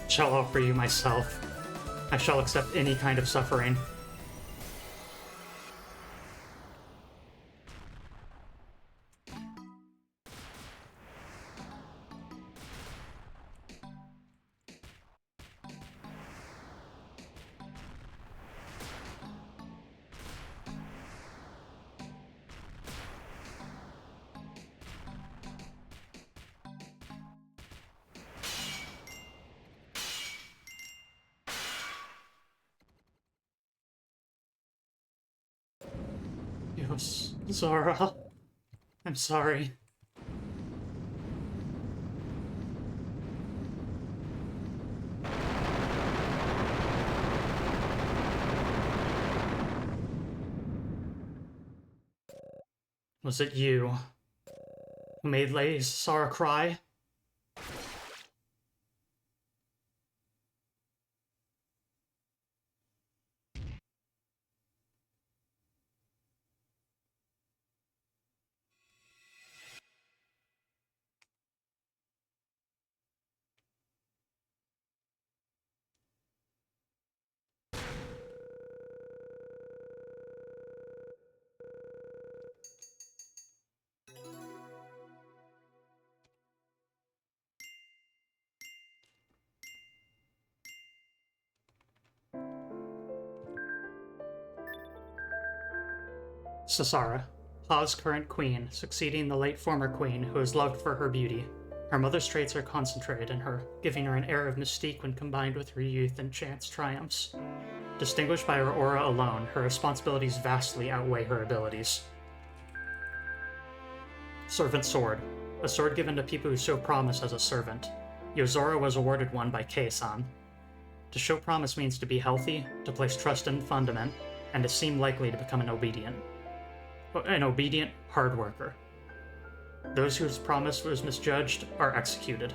Shall offer you myself. I shall accept any kind of suffering. Yes, Zara. I'm sorry. Was it you who made Lady Zara cry? Sasara, Ha's current queen, succeeding the late former queen, who is loved for her beauty. Her mother's traits are concentrated in her, giving her an air of mystique when combined with her youth and chance triumphs. Distinguished by her aura alone, her responsibilities vastly outweigh her abilities. Servant Sword, a sword given to people who show promise as a servant. Yozora was awarded one by Kei-san. To show promise means to be healthy, to place trust in fundament, and to seem likely to become an obedient hard worker. Those whose promise was misjudged are executed.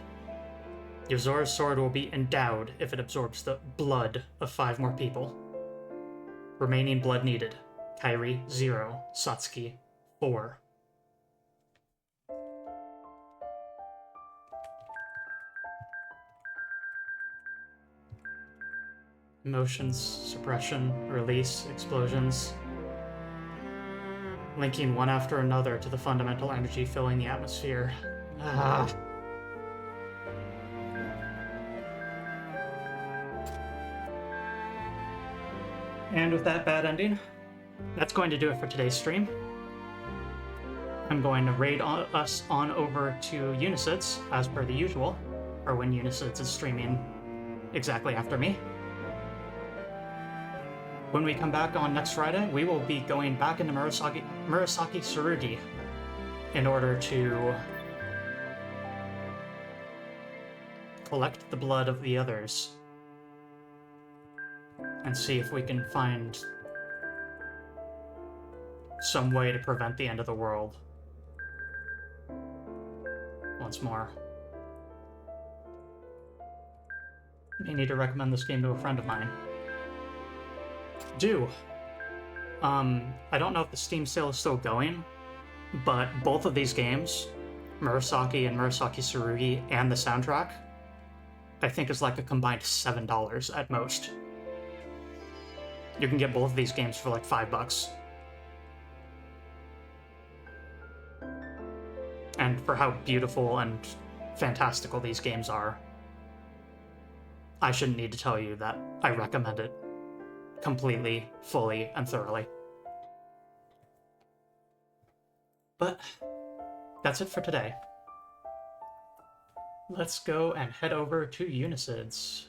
Yozora's sword will be endowed if it absorbs the blood of 5 more people. Remaining blood needed. Kairi 0, Satsuki 4. Emotions, suppression, release, explosions. Linking one after another to the fundamental energy filling the atmosphere. Ah. And with that bad ending, that's going to do it for today's stream. I'm going to raid us on over to Unicids, as per the usual, or when Unicids is streaming exactly after me. When we come back on next Friday, we will be going back into Murasaki Tsurugi in order to collect the blood of the others and see if we can find some way to prevent the end of the world once more. May need to recommend this game to a friend of mine. I don't know if the Steam sale is still going, but both of these games, Murasaki and Murasaki Tsurugi, and the soundtrack, I think is like a combined $7 at most. You can get both of these games for like $5. And for how beautiful and fantastical these games are. I shouldn't need to tell you that I recommend it completely, fully, and thoroughly. But that's it for today. Let's go and head over to Unicids.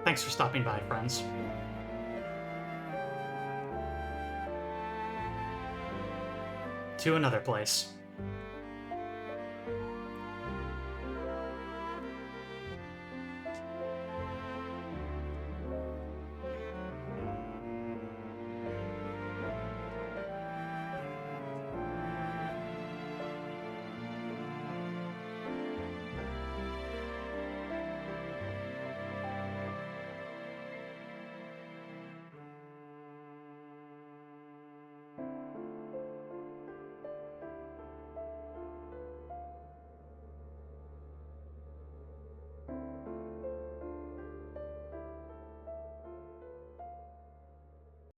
Thanks for stopping by, friends. To another place.